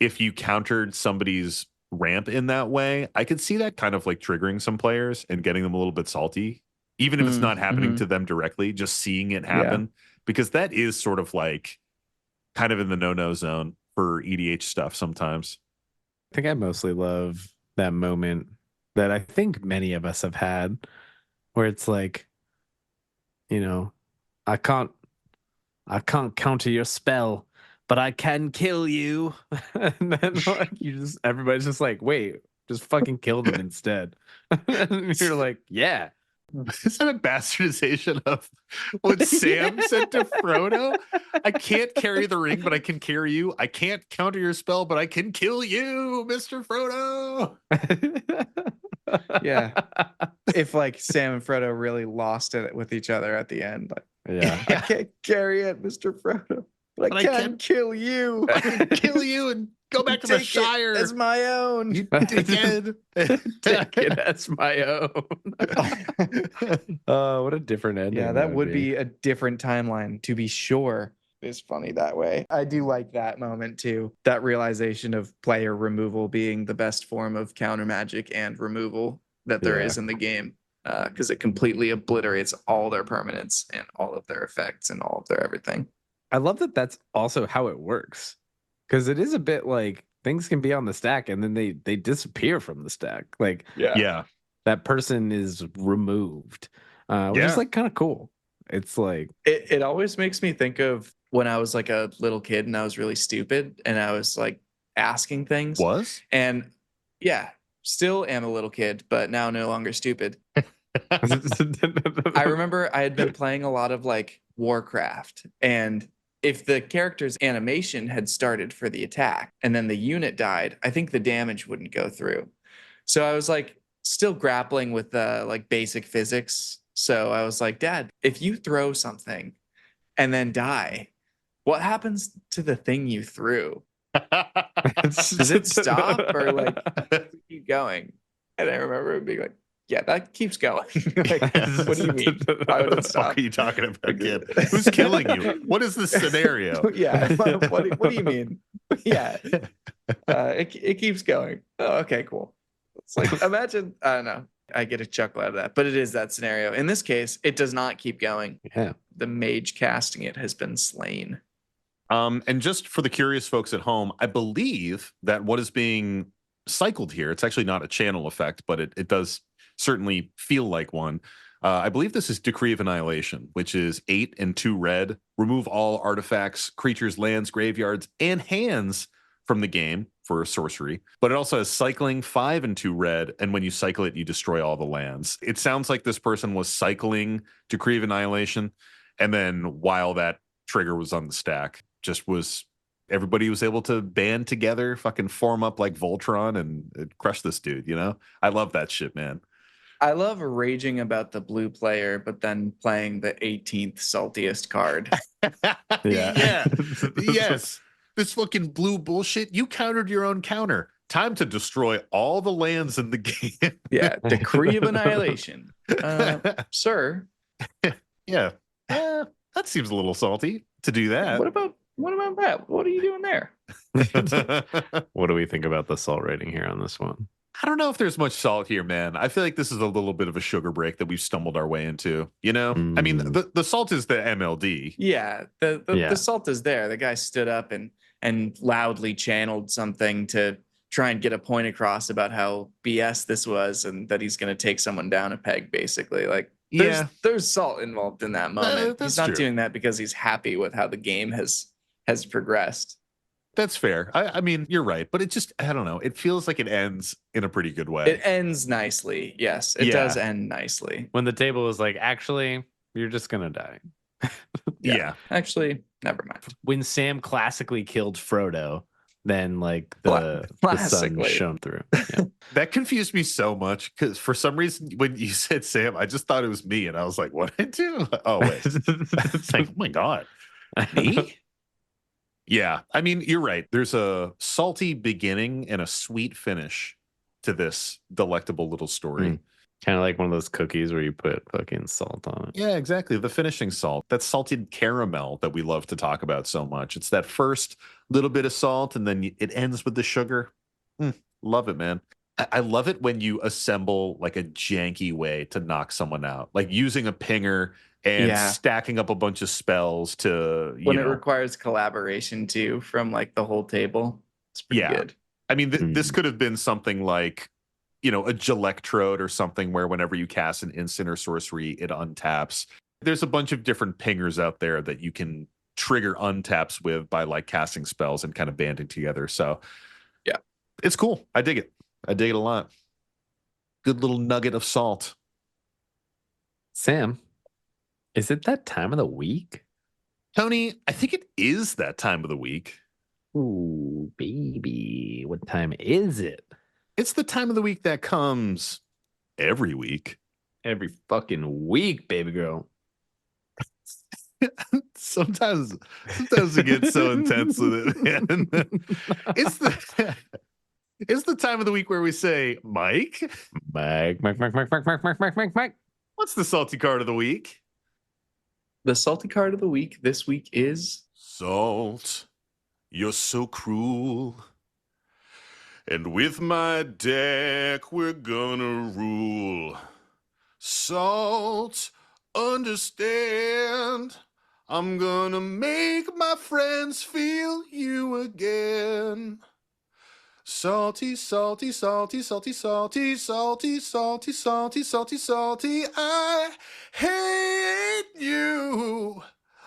if you countered somebody's ramp in that way, I could see that kind of like triggering some players and getting them a little bit salty, even if it's not happening to them directly, just seeing it happen, because that is sort of like kind of in the no-no zone for EDH stuff sometimes. I think I mostly love that moment that I think many of us have had where it's like, you know, I can't counter your spell, but I can kill you. And then like everybody's just like, wait, just fucking kill them instead. And you're like, yeah. Is that a bastardization of what Sam said to Frodo? I can't carry the ring, but I can carry you. I can't counter your spell, but I can kill you, Mr. Frodo. Yeah. If like Sam and Frodo really lost it with each other at the end, like, Yeah. I can't carry it, Mr. Frodo, but I can kill you. I can kill you and go back to the Take Shire. it as my own. You dickhead. Take it as my own. What a different ending. Yeah, that would be a different timeline, to be sure. It's funny that way. I do like that moment too. That realization of player removal being the best form of counter magic and removal that there is in the game, because it completely obliterates all their permanents and all of their effects and all of their everything. I love that that's also how it works, because it is a bit like things can be on the stack and then they disappear from the stack. Like Yeah. that person is removed, which is like kind of cool. It's like it always makes me think of when I was like a little kid and I was really stupid and I was like asking things. And yeah, still am a little kid, but now no longer stupid. I remember I had been playing a lot of like Warcraft, and if the character's animation had started for the attack and then the unit died, I think the damage wouldn't go through. So I was like still grappling with like basic physics. So I was like, Dad, if you throw something and then die, what happens to the thing you threw? Does it stop or like keep going? And I remember it being like, yeah, that keeps going. Like, what do you mean? Why would it stop? What are you talking about, kid? Who's killing you? What is the scenario? Yeah. What do you mean? Yeah. It keeps going. Oh, okay, cool. It's like, imagine, I don't know. I get a chuckle out of that, but it is that scenario. In this case, it does not keep going. Yeah. The mage casting it has been slain. And just for the curious folks at home, I believe that what is being cycled here, it's actually not a channel effect, but it does certainly feel like one. I believe this is Decree of Annihilation, which is 8 and 2 red. Remove all artifacts, creatures, lands, graveyards, and hands from the game for sorcery. But it also has cycling, 5 and 2 red. And when you cycle it, you destroy all the lands. It sounds like this person was cycling Decree of Annihilation. And then while that trigger was on the stack, just was everybody was able to band together, fucking form up like Voltron and crush this dude, you know? I love that shit, man. I love raging about the blue player, but then playing the 18th saltiest card. Yeah. Yes. This fucking blue bullshit. You countered your own counter. Time to destroy all the lands in the game. Yeah, Decree of Annihilation. Sir, Yeah. That seems a little salty to do that. what about that? What are you doing there? What do we think about the salt rating here on this one? I don't know if there's much salt here, man. I feel like this is a little bit of a sugar break that we've stumbled our way into. You know, I mean, the salt is the MLD. Yeah, the salt is there. The guy stood up and loudly channeled something to try and get a point across about how BS this was and that he's going to take someone down a peg, basically. Like, there's salt involved in that moment. He's not doing that because he's happy with how the game has progressed. That's fair. I mean, you're right, but it just, I don't know. It feels like it ends in a pretty good way. It ends nicely. Yes, it does end nicely. When the table was like, actually, you're just gonna die. Yeah. Actually, never mind. When Sam classically killed Frodo, then like the sun shone through. Yeah. That confused me so much because for some reason when you said Sam, I just thought it was me, and I was like, "What did I do?" Oh wait, it's like, oh my god, me? Yeah, I mean, you're right. There's a salty beginning and a sweet finish to this delectable little story. Kind of like one of those cookies where you put fucking salt on it. Yeah, exactly. The finishing salt, that salted caramel that we love to talk about so much. It's that first little bit of salt and then it ends with the sugar. Love it, man. I love it when you assemble like a janky way to knock someone out, like using a pinger and stacking up a bunch of spells to, when it requires collaboration too from like the whole table. It's pretty good. I mean, this could have been something like, a Gelectrode or something where whenever you cast an instant or sorcery, it untaps. There's a bunch of different pingers out there that you can trigger untaps with by like casting spells and kind of banding together. So yeah, it's cool. I dig it. I dig it a lot. Good little nugget of salt. Sam, is it that time of the week? Tony, I think it is that time of the week. Ooh, baby. What time is it? It's the time of the week that comes every week. Every fucking week, baby girl. Sometimes it gets so intense with it, man. It's the time of the week where we say, Mike. Mike. What's the salty card of the week? The salty card of the week this week is Salt. You're so cruel. And with my deck, we're gonna rule. Salt, understand. I'm gonna make my friends feel you again. Salty, salty, salty, salty, salty, salty, salty, salty, salty, salty. I hate you.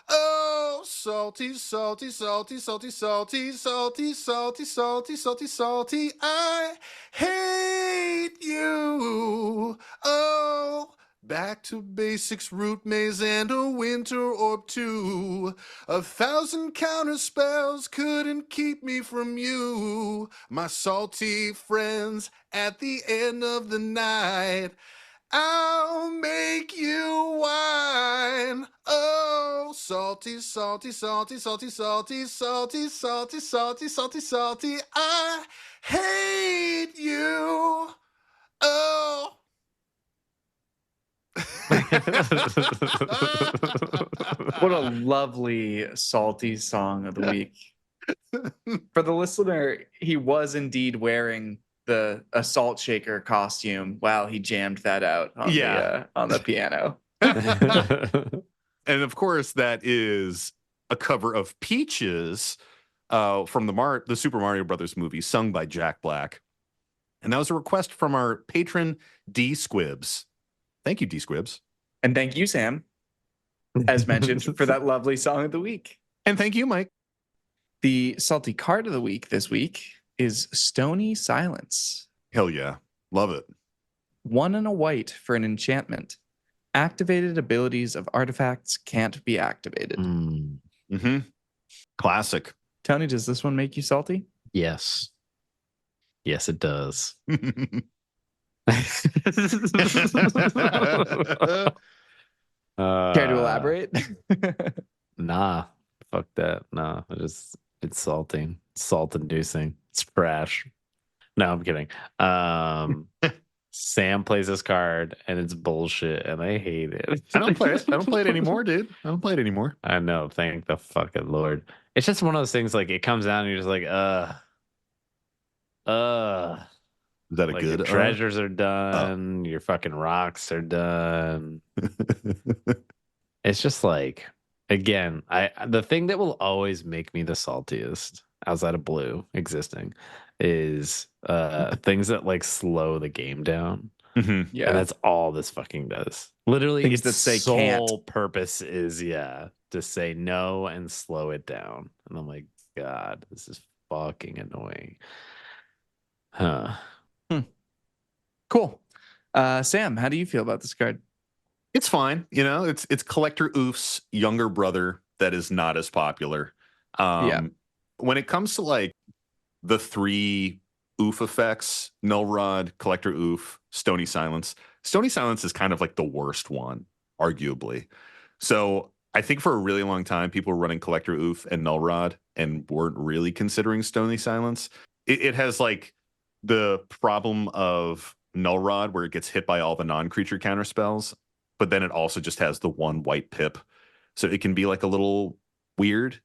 Oh, salty, salty, salty, salty, salty, salty, salty, salty, salty, salty. I hate you. Oh, back to basics, root maze, and a winter orb too. 1,000 counter spells couldn't keep me from you. My salty friends at the end of the night. I'll make you wine. Oh, salty, salty, salty, salty, salty, salty, salty, salty, salty, salty. I hate you. Oh. What a lovely salty song of the week. For the listener, he was indeed wearing a salt shaker costume while he jammed that out on the piano. And of course, that is a cover of Peaches from the Super Mario Brothers movie, sung by Jack Black. And that was a request from our patron D Squibs. Thank you, D Squibs. And thank you, Sam, as mentioned, for that lovely song of the week. And thank you, Mike. The salty card of the week this week is Stony Silence. Hell yeah. Love it. 1 and a white for an enchantment. Activated abilities of artifacts can't be activated. Mm-hmm. Classic. Tony, does this one make you salty? Yes. Yes, it does. Care to elaborate? Nah, fuck that. Nah, it's salty. It's salt inducing. It's trash. No, I'm kidding. Sam plays this card and it's bullshit and I hate it. I don't play it. I don't play it anymore, dude. I don't play it anymore. I know, thank the fucking Lord. It's just one of those things like it comes down and you're just like, Is that a like good your treasures are done, your fucking rocks are done. It's just like, again, the thing that will always make me the saltiest outside of blue existing is things that like slow the game down. Mhm. Yeah. And that's all this fucking does. Literally, Things its that say sole can't. purpose is to say no and slow it down. And I'm like, God, this is fucking annoying. Huh. Cool. Sam, how do you feel about this card? It's fine. You know, it's Collector Oof's younger brother that is not as popular. Yeah. When it comes to like the 3 Oof effects, Null Rod, Collector Oof, Stony Silence. Stony Silence is kind of like the worst one, arguably. So I think for a really long time, people were running Collector Oof and Null Rod and weren't really considering Stony Silence. It has like the problem of Null Rod where it gets hit by all the non-creature counter spells, but then it also just has the 1 white pip. So it can be like a little weird.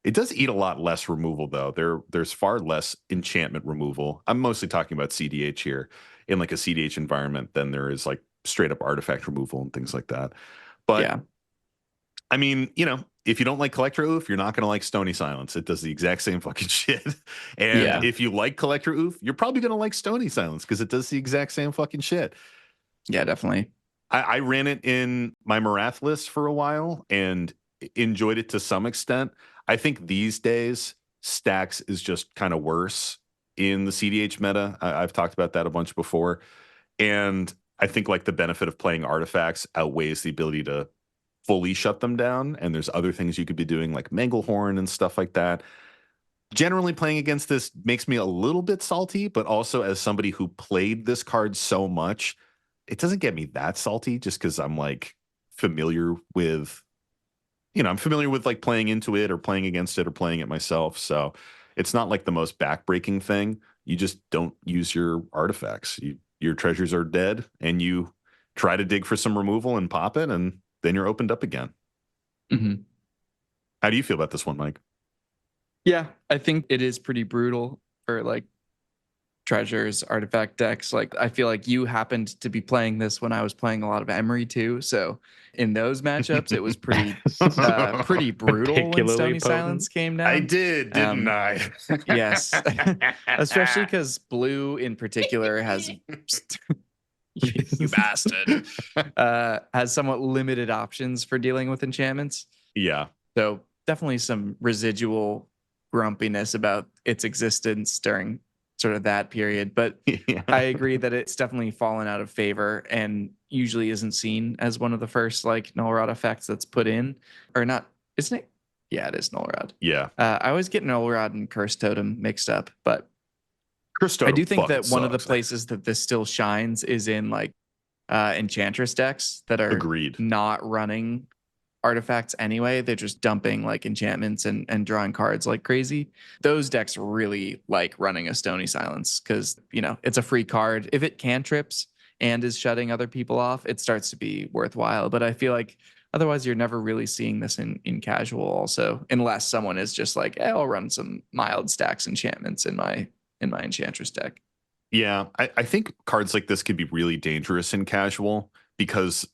It does eat a lot less removal, though. There's far less enchantment removal. I'm mostly talking about CDH here in like a CDH environment than there is like straight up artifact removal and things like that. But Yeah. I mean, you know, if you don't like Collector Oof, you're not going to like Stony Silence. It does the exact same fucking shit. And Yeah. if you like Collector Oof, you're probably going to like Stony Silence because it does the exact same fucking shit. Yeah, definitely. I ran it in my Marath list for a while and enjoyed it to some extent. I think these days, Stacks is just kind of worse in the CDH meta. I've talked about that a bunch before. And I think like the benefit of playing artifacts outweighs the ability to fully shut them down. And there's other things you could be doing like Manglehorn and stuff like that. Generally playing against this makes me a little bit salty, but also as somebody who played this card so much, it doesn't get me that salty just because I'm like familiar with, you know, I'm familiar with like playing into it or playing against it or playing it myself. So it's not like the most backbreaking thing. You just don't use your artifacts. Your treasures are dead and you try to dig for some removal and pop it and then you're opened up again. Mm-hmm. How do you feel about this one, Mike? Yeah, I think it is pretty brutal for like treasures, artifact decks. Like I feel like you happened to be playing this when I was playing a lot of Emery too. So in those matchups, it was pretty pretty brutal when Particularly Stony potent. Silence came down. I did, didn't I? Yes. Especially because blue in particular has you bastard has somewhat limited options for dealing with enchantments. Yeah. So definitely some residual grumpiness about its existence during sort of that period. But Yeah. I agree that it's definitely fallen out of favor and usually isn't seen as one of the first like null rod effects that's put in. Or not, isn't it? Yeah, it is null rod. Yeah. I always get null rod and curse totem mixed up, but Curse I do Totem think that fucking one of the sucks. places that this still shines is in like enchantress decks that are Agreed. not running artifacts anyway. They're just dumping like enchantments and drawing cards like crazy. Those decks really like running a Stony Silence because, you know, it's a free card. If it cantrips and is shutting other people off, it starts to be worthwhile. But I feel like otherwise you're never really seeing this in casual also, unless someone is just like, hey, I'll run some mild stacks enchantments in my enchantress deck. Yeah, I think cards like this could be really dangerous in casual because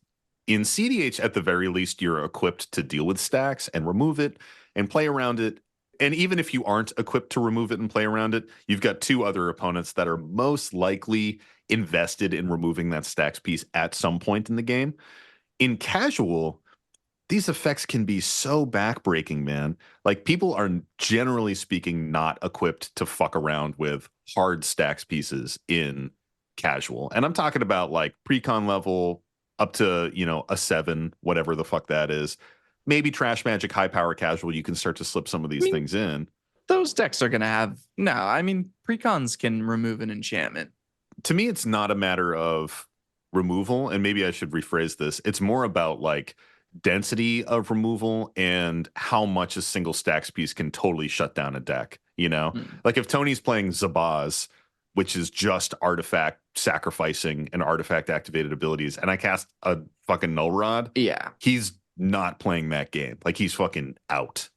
in CDH, at the very least, you're equipped to deal with stacks and remove it and play around it. And even if you aren't equipped to remove it and play around it, you've got 2 other opponents that are most likely invested in removing that stacks piece at some point in the game. In casual, these effects can be so backbreaking, man. Like people are generally speaking not equipped to fuck around with hard stacks pieces in casual. And I'm talking about like precon level up to, a 7, whatever the fuck that is. Maybe trash magic high power casual, you can start to slip some of these things in. Those decks are going to have no. I mean, precons can remove an enchantment. To me, it's not a matter of removal, and maybe I should rephrase this. It's more about like density of removal and how much a single stacks piece can totally shut down a deck. Like if Tony's playing Zabaz, which is just artifact sacrificing and artifact activated abilities, and I cast a fucking null rod, Yeah, he's not playing that game. Like he's fucking out.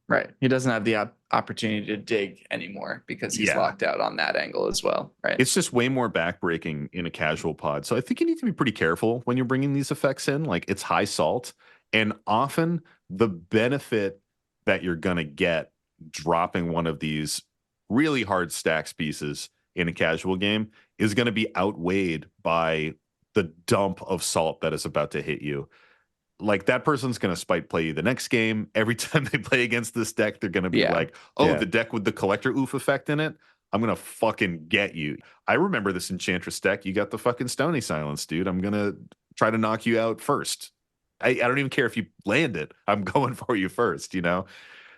Right. He doesn't have the opportunity to dig anymore because he's locked out on that angle as well. Right. It's just way more backbreaking in a casual pod. So I think you need to be pretty careful when you're bringing these effects in. Like it's high salt, and often the benefit that you're going to get dropping one of these really hard stacks pieces in a casual game is going to be outweighed by the dump of salt that is about to hit you. Like that person's going to spite play you the next game. Every time they play against this deck, they're going to be like, the deck with the collector oof effect in it, I'm going to fucking get you. I remember this Enchantress deck. You got the fucking Stony Silence, dude. I'm going to try to knock you out first. I don't even care if you land it. I'm going for you first,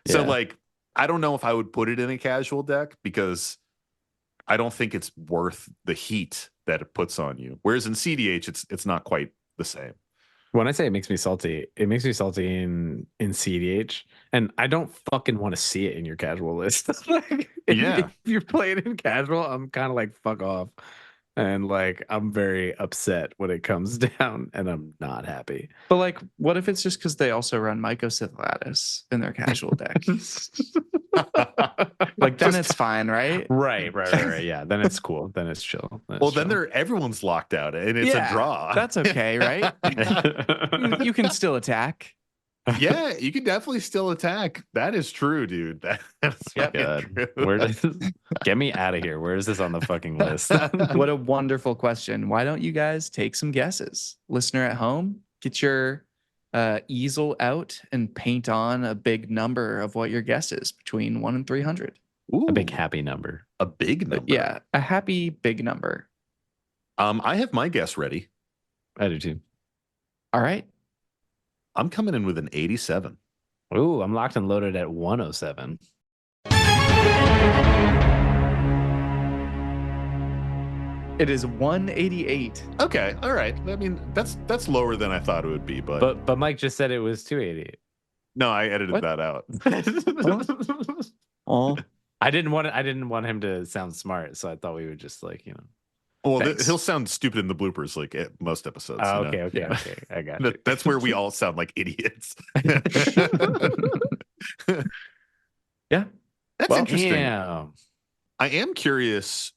So like, I don't know if I would put it in a casual deck because I don't think it's worth the heat that it puts on you. Whereas in CDH, it's not quite the same. When I say it makes me salty in CDH, and I don't fucking want to see it in your casual list. Like, if you're playing in casual, I'm kind of like, fuck off. And like, I'm very upset when it comes down, and I'm not happy. But like, what if it's just because they also run Mycosynth Lattice in their casual deck? Like, then it's fine, right? Right. Yeah, then it's cool. Then it's chill. Then everyone's locked out, and it's a draw. That's okay, right? You can still attack. Yeah, you can definitely still attack. That is true, dude. That's true. Get me out of here. Where is this on the fucking list? What a wonderful question. Why don't you guys take some guesses? Listener at home, get your easel out and paint on a big number of what your guess is between 1 and 300. Ooh, a big happy number. A big number. Yeah, a happy big number. I have my guess ready. I do too. All right. I'm coming in with an 87. Ooh, I'm locked and loaded at 107. It is 188. Okay, all right. I mean, that's lower than I thought it would be, but Mike just said it was 288. No, I edited that out. Oh, I didn't want him to sound smart, so I thought we would just like, Well, he'll sound stupid in the bloopers, like at most episodes. Oh, okay. I got you. That's where we all sound like idiots. Yeah, that's interesting. Damn. I am curious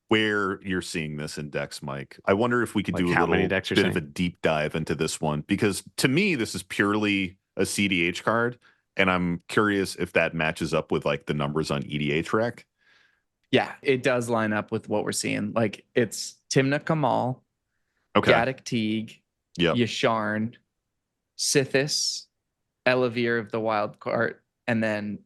where you're seeing this in decks, Mike. I wonder if we could do a little bit of a deep dive into this one, because to me, this is purely a CDH card, and I'm curious if that matches up with like the numbers on EDH rec. Yeah, it does line up with what we're seeing. Like it's Timna Kamal, Gaddock Teague, Yasharn, Sithis, Elevere of the Wild Cart, and then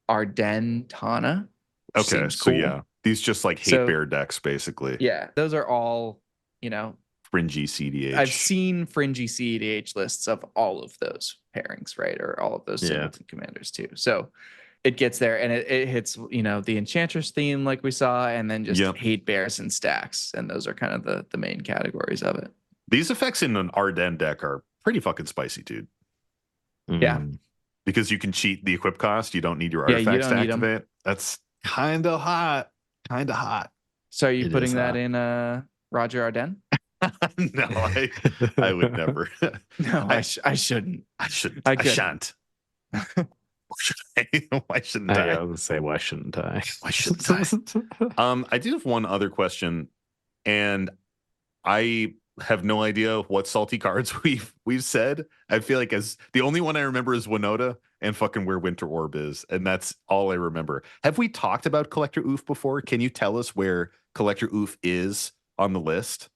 Arden Tana. Okay, so cool. These just like hate bear decks, basically. Yeah, those are all, fringy CDH. I've seen fringy CDH lists of all of those pairings, right? Or all of those Singleton commanders too. So it gets there, and it hits, the Enchantress theme like we saw, and then just hate bears and stacks. And those are kind of the main categories of it. These effects in an Arden deck are pretty fucking spicy, dude. Yeah. Because you can cheat the equip cost. You don't need your artifacts to activate. That's kind of hot. So are you putting that in Roger Arden? No, I would never. No, I shouldn't. I shouldn't. I shan't. Why shouldn't I? I was say, why shouldn't I? Why shouldn't I? I do have one other question, and I have no idea what salty cards we've said. I feel like as the only one I remember is Winota and fucking where Winter Orb is, and that's all I remember. Have we talked about Collector Oof before? Can you tell us where Collector Oof is on the list?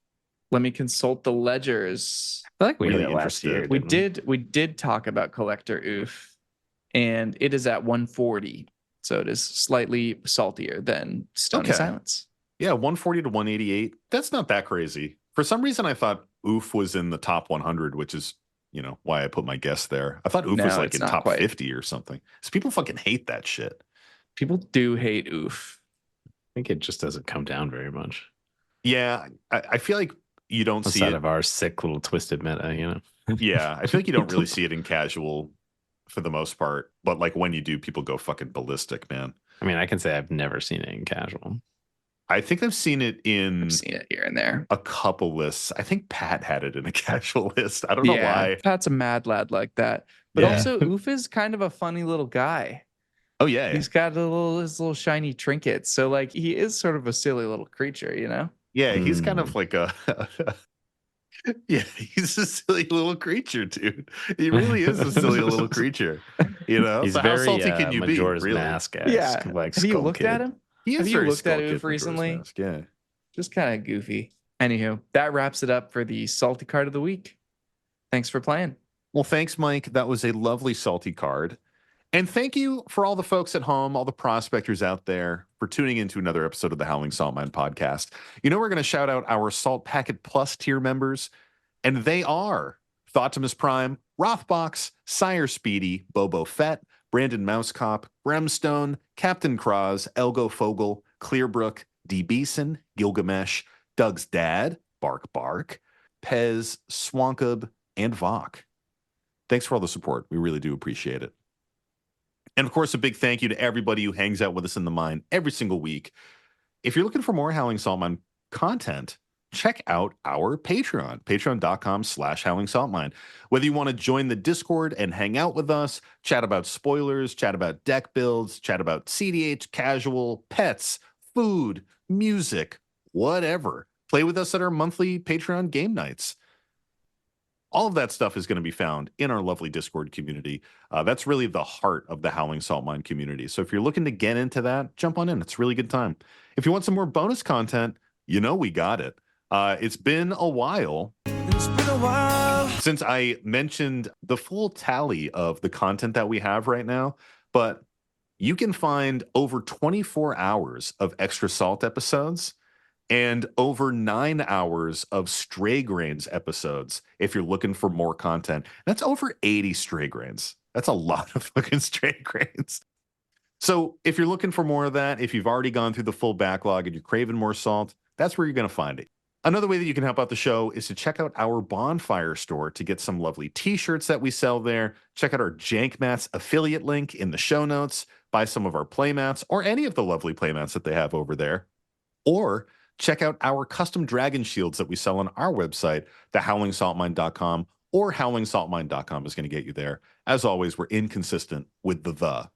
Let me consult the ledgers. I feel like we Really hit it last year. interested. We did talk about collector oof, and it is at 140. So it is slightly saltier than Stony Okay. Silence. Yeah, 140 to 188. That's not that crazy. For some reason, I thought Oof was in the top 100, which is, why I put my guess there. I thought Oof was No, like it's in not top quite. 50 or something. So people fucking hate that shit. People do hate oof. I think it just doesn't come down very much. Yeah, I feel like you don't see Outside it. of our sick little twisted meta, Yeah, I feel like you don't really see it in casual for the most part. But like when you do, people go fucking ballistic, man. I mean, I can say I've never seen it in casual. I think I've seen it in I've seen it here and there. a couple lists. I think Pat had it in a casual list. I don't know Yeah, why. Pat's a mad lad like that. But Yeah. also, oof is kind of a funny little guy. Oh yeah. He's got his little shiny trinkets. So like he is sort of a silly little creature, you know? Yeah, he's kind Mm. of like a yeah, he's a silly little creature, dude. He really is a silly little creature. He's So how very salty can you be? Majora's Really? Mask-esque, Yeah. like Have you Skull looked Kid. at him? He Have is you very looked at Skull Kid Oof Majora's recently? Mask, yeah. Just kind of goofy. Anywho, that wraps it up for the salty card of the week. Thanks for playing. Well, thanks, Mike. That was a lovely salty card. And thank you for all the folks at home, all the prospectors out there for tuning into another episode of the Howling Salt Mine podcast. We're going to shout out our Salt Packet Plus tier members, and they are Thotimus Prime, Rothbox, Sire Speedy, Bobo Fett, Brandon Mousecop, Brimstone, Captain Cross, Elgo Fogel, Clearbrook, D. Beeson, Gilgamesh, Doug's Dad, Bark Bark, Pez, Swankub, and Vok. Thanks for all the support. We really do appreciate it. And of course, a big thank you to everybody who hangs out with us in the mine every single week. If you're looking for more Howling Salt Mine content, check out our Patreon, patreon.com/Howling Salt Mine. Whether you want to join the Discord and hang out with us, chat about spoilers, chat about deck builds, chat about CDH, casual, pets, food, music, whatever. Play with us at our monthly Patreon game nights. All of that stuff is going to be found in our lovely Discord community. That's really the heart of the Howling Salt Mine community. So if you're looking to get into that, jump on in. It's a really good time. If you want some more bonus content, we got it. It's been a while. Since I mentioned the full tally of the content that we have right now, but you can find over 24 hours of Extra Salt episodes and over 9 hours of Stray Grains episodes if you're looking for more content. That's over 80 Stray Grains. That's a lot of fucking Stray Grains. So if you're looking for more of that, if you've already gone through the full backlog and you're craving more salt, that's where you're going to find it. Another way that you can help out the show is to check out our Bonfire store to get some lovely t-shirts that we sell there. Check out our Jank Mats affiliate link in the show notes. Buy some of our playmats or any of the lovely playmats that they have over there. Or check out our custom dragon shields that we sell on our website, thehowlingsaltmine.com, or howlingsaltmine.com is going to get you there. As always, we're inconsistent with the.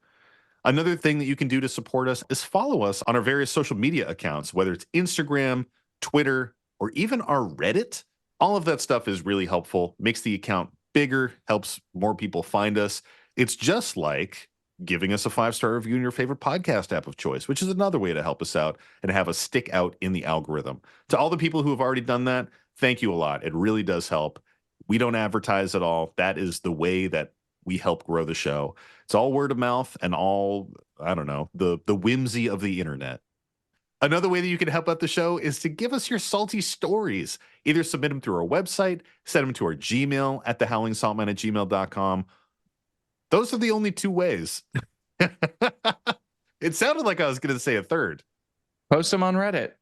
Another thing that you can do to support us is follow us on our various social media accounts, whether it's Instagram, Twitter, or even our Reddit. All of that stuff is really helpful, makes the account bigger, helps more people find us. It's just like giving us a 5-star review in your favorite podcast app of choice, which is another way to help us out and have us stick out in the algorithm. To all the people who have already done that, thank you a lot. It really does help. We don't advertise at all. That is the way that we help grow the show. It's all word of mouth and all, I don't know, the whimsy of the internet. Another way that you can help out the show is to give us your salty stories. Either submit them through our website, send them to our Gmail at thehowlingsaltmine@gmail.com. Those are the only two ways. It sounded like I was going to say a third. Post them on Reddit,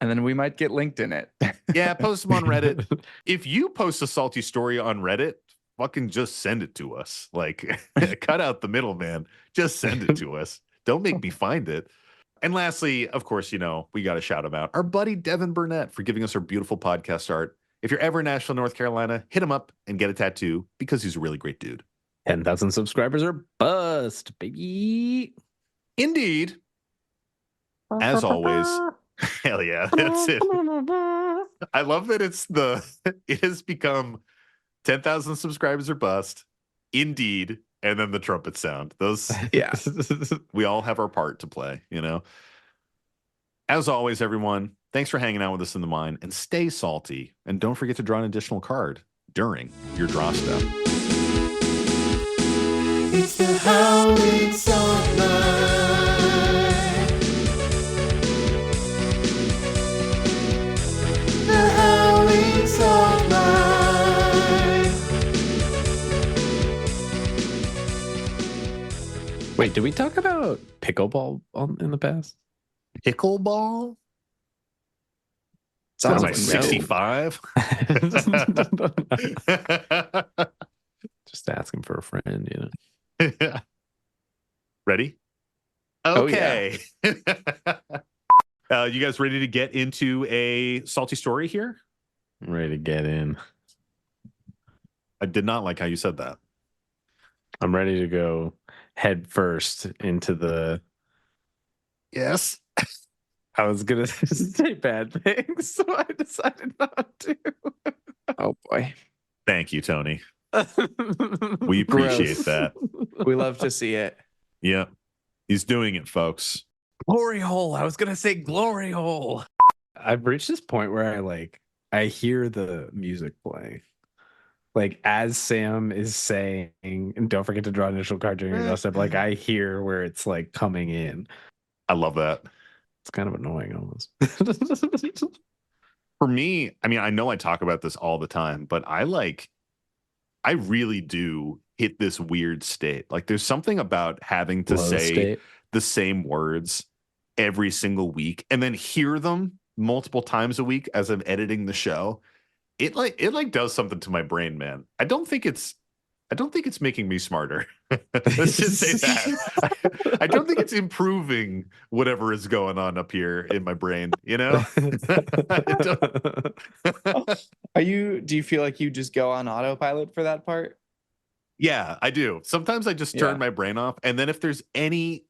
and then we might get linked in it. Yeah, post them on Reddit. If you post a salty story on Reddit, fucking just send it to us. Like, cut out the middleman. Just send it to us. Don't make me find it. And lastly, of course, we got to shout him out. Our buddy Devin Burnett for giving us our beautiful podcast art. If you're ever in Nashville, North Carolina, hit him up and get a tattoo because he's a really great dude. 10,000 subscribers are bust, baby. Indeed. As always. Hell yeah, that's it. I love that it has become 10,000 subscribers or bust. Indeed. And then the trumpet sound. Those, Yeah. we all have our part to play, As always, everyone, Thanks for hanging out with us in the mine, and stay salty. And don't forget to draw an additional card during your draw step. It's the Howling Salt Mine. The Howling Salt Mine. Wait, did we talk about pickleball in the past? Pickleball? Sounds What am I, like 65? Just asking for a friend, you know. Ready? Oh, yeah. Okay. You guys ready to get into a salty story here? I'm ready to get in. I did not like how you said that. I'm ready to go head first into the. Yes. I was gonna say bad things, so I decided not to. Oh boy. Thank you, Tony. We appreciate Gross. that. We love to see it. Yeah. He's doing it, folks. Glory hole. I was gonna say glory hole. I've reached this point where I hear the music playing. Like as Sam is saying, and don't forget to draw an initial card during your draw step, like I hear where it's like coming in. I love that. It's kind of annoying almost. For me, I mean, I know I talk about this all the time, but I really do hit this weird state. Like there's something about having to Flow say state. the same words every single week and then hear them multiple times a week as I'm editing the show. It does something to my brain, man. I don't think it's making me smarter. Let's just say that. I don't think it's improving whatever is going on up here in my brain, you know? Do you feel like you just go on autopilot for that part? Yeah, I do. Sometimes I just turn Yeah. my brain off. And then if there's any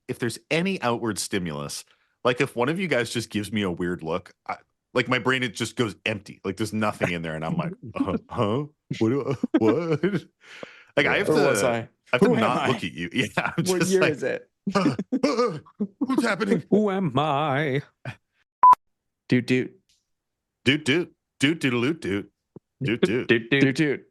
outward stimulus, like if one of you guys just gives me a weird look, like my brain, it just goes empty. Like there's nothing in there. And I'm like, huh? What? Like I have Where was to I? not look at you. Yeah. I'm What just year like, is it? what's happening? Who am I? Doot doot. Doot doot. Doot doodaloot doot. Doot doot. Doot doot.